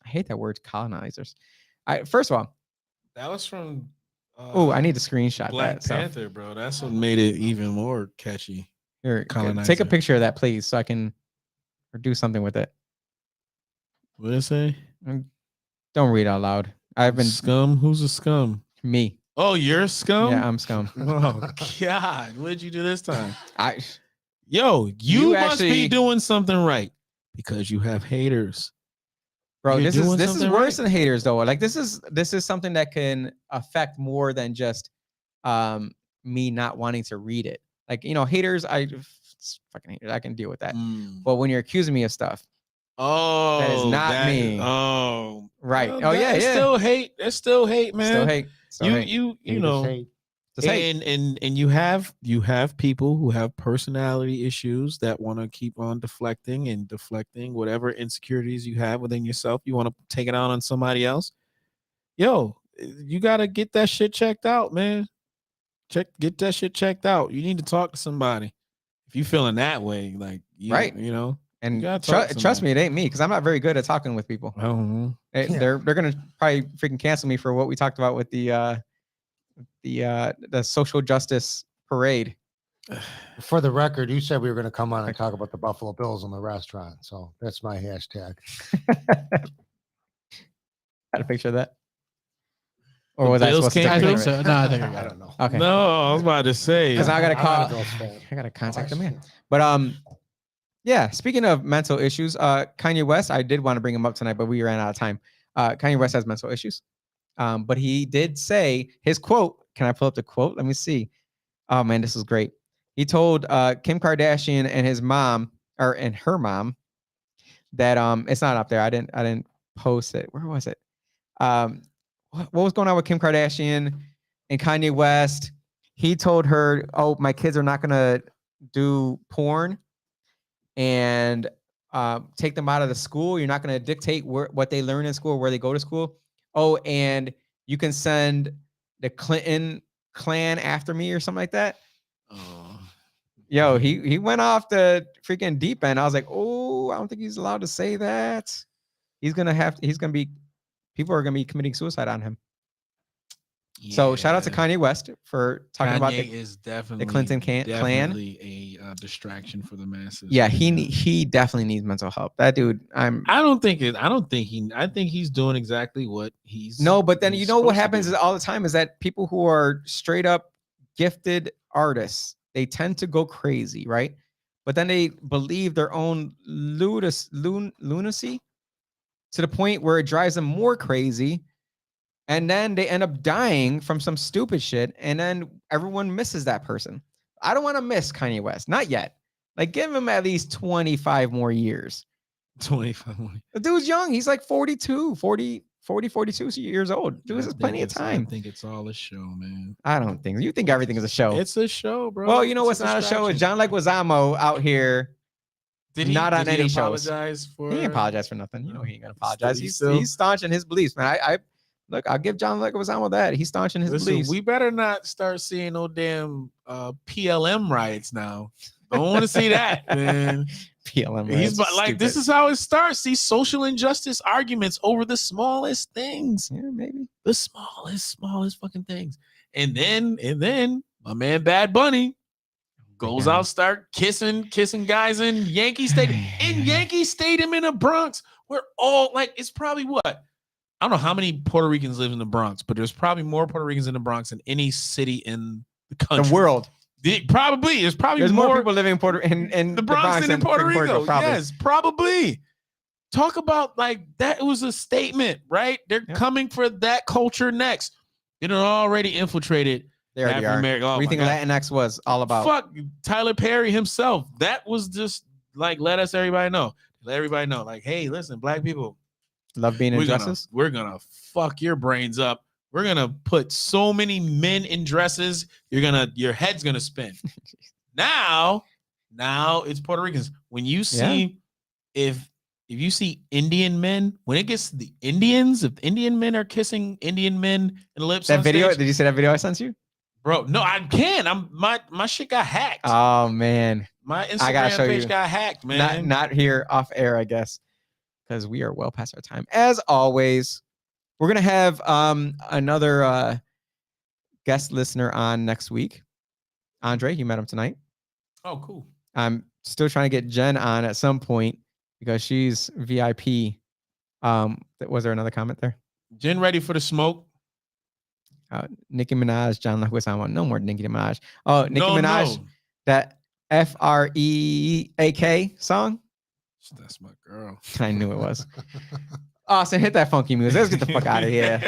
I hate that word, colonizers. First of all, That was from. oh, I need to screenshot Black that. So Panther, bro. That's what made it even more catchy. here, take a Colonizer. picture of that, please, so I can or do something with it. What did it say? Don't read out loud. I've been Scum. Who's a scum? me. Oh, you're scum. Yeah, I'm scum. Oh God, what did you do this time? I Yo, you must actually- be doing something right because you have haters. bro, You're this is doing this is something worse right. than haters though. Like this is something that can affect more than just me not wanting to read it. Like, haters, it's fucking haters. I can deal with that. Mm. But when you're accusing me of stuff, Oh, not me. Oh, right? well, Oh yeah, that's yeah. Still hate. That's still hate, man. Still hate. Still hate. You Haters know. hate. Just hate. And you have people who have personality issues that want to keep on deflecting whatever insecurities you have within yourself. You want to take it out on somebody else. Yo, you got to get that shit checked out, man. Get that shit checked out. You need to talk to somebody if you feeling that way, like Right. And gotta talk to trust me, somebody. it ain't me because I'm not very good at talking with people. I don't know. Yeah. They're gonna probably freaking cancel me for what we talked about with the social justice parade. For the record, you said we were going to come on and talk about the Buffalo Bills in the restaurant. So that's my hashtag. Had a picture of that, or The was I Bills supposed to can't take a I do think picture of so. No, I think I I got it. don't know. it? Okay, No, I was about to say. because I gotta I'm not a call. Bills fan. I gotta contact the man. But yeah. Speaking of mental issues, Kanye West, I did want to bring him up tonight, but we ran out of time. Kanye West has mental issues, but he did say his quote. Can I pull up the quote? Let me see. Oh man, this is great. He told Kim Kardashian and his mom, and her mom, that it's not up there. I didn't posted. Where was it? What was going on with Kim Kardashian and Kanye West? He told her, "Oh, my kids are not gonna do porn, and take them out of the school. You're not gonna dictate what they learn in school, where they go to school. Oh, and you can send the Clinton clan after me or something like that." Oh. Yo, he went off the freaking deep end. I was like, oh, I don't think he's allowed to say that. People are gonna be committing suicide on him. So shout out to Yeah. Kanye West for talking about Kanye is definitely Clinton clan. definitely a distraction for the masses. Yeah, right now. he definitely needs mental help. That dude, I think he's doing exactly what he's no, but then he's you know what supposed to happens do. is all the time is that people who are straight up gifted artists, they tend to go crazy, right? But then they believe their own lunacy to the point where it drives them more crazy. And then they end up dying from some stupid shit. And then everyone misses that person. I don't want to miss Kanye West. Not yet. Like, give him at least 25 more years. 25. The dude's young. He's like 42 years old. Dude has plenty of time. I think it's all a show, man. I don't think. You think everything is a show. It's a show, bro. Well, you know what's It's not a show? Is distraction. John Leguizamo out here. Did he not on did he any shows. apologize for He ain't apologize for nothing. You know he ain't gonna apologize. He's He's still- staunch in his beliefs, man. I look, I'll give John Leguizamo that. He's staunch in his Listen, beliefs. we better not start seeing no damn PLM riots now. Don't want to see that, man. PLM. He's riots, but like this stupid. is how it starts. These social injustice arguments over the smallest things, Yeah, maybe. the smallest fucking things, and then my man Bad Bunny goes God. out, start kissing guys in Yankee Stadium, Yankee Stadium in the Bronx, where all like it's probably what I don't know how many Puerto Ricans live in the Bronx, but there's probably more Puerto Ricans in the Bronx than any city in the country. The world. There's probably There's more people living in the Bronx than in Puerto Rico. probably. Yes, probably. Talk about like that was a statement, right? They're Yep. coming for that culture next. It had already infiltrated They already are. African-American. Oh What do you my think God. Latinx was all about? Fuck Tyler Perry himself. That was just like let everybody know. Let everybody know. Like, hey, listen, black people, Love being in dresses. we're gonna fuck your brains up. We're gonna put so many men in dresses. Your head's gonna spin. Now it's Puerto Ricans. When you see if you see Indian men, when it gets to the Indians, if Indian men are kissing Indian men in the lips, That on video, stage, did you see that video I sent you? bro. No, I can't. My shit got hacked. Oh man. My I gotta Instagram show page you. got hacked, man. Not here off air, I guess. Because we are well past our time. As always, we're gonna have another guest listener on next week. Andre, you met him tonight. Oh, cool. I'm still trying to get Jen on at some point because she's VIP. Was there another comment there? Jen ready for the smoke? Nicki Minaj, John Leguizamo. No more Nicki Minaj. Oh, Nicki No, Minaj, no. that FREAK song. That's my girl. I knew it was. Austin, hit that funky music. Let's get the fuck out of here.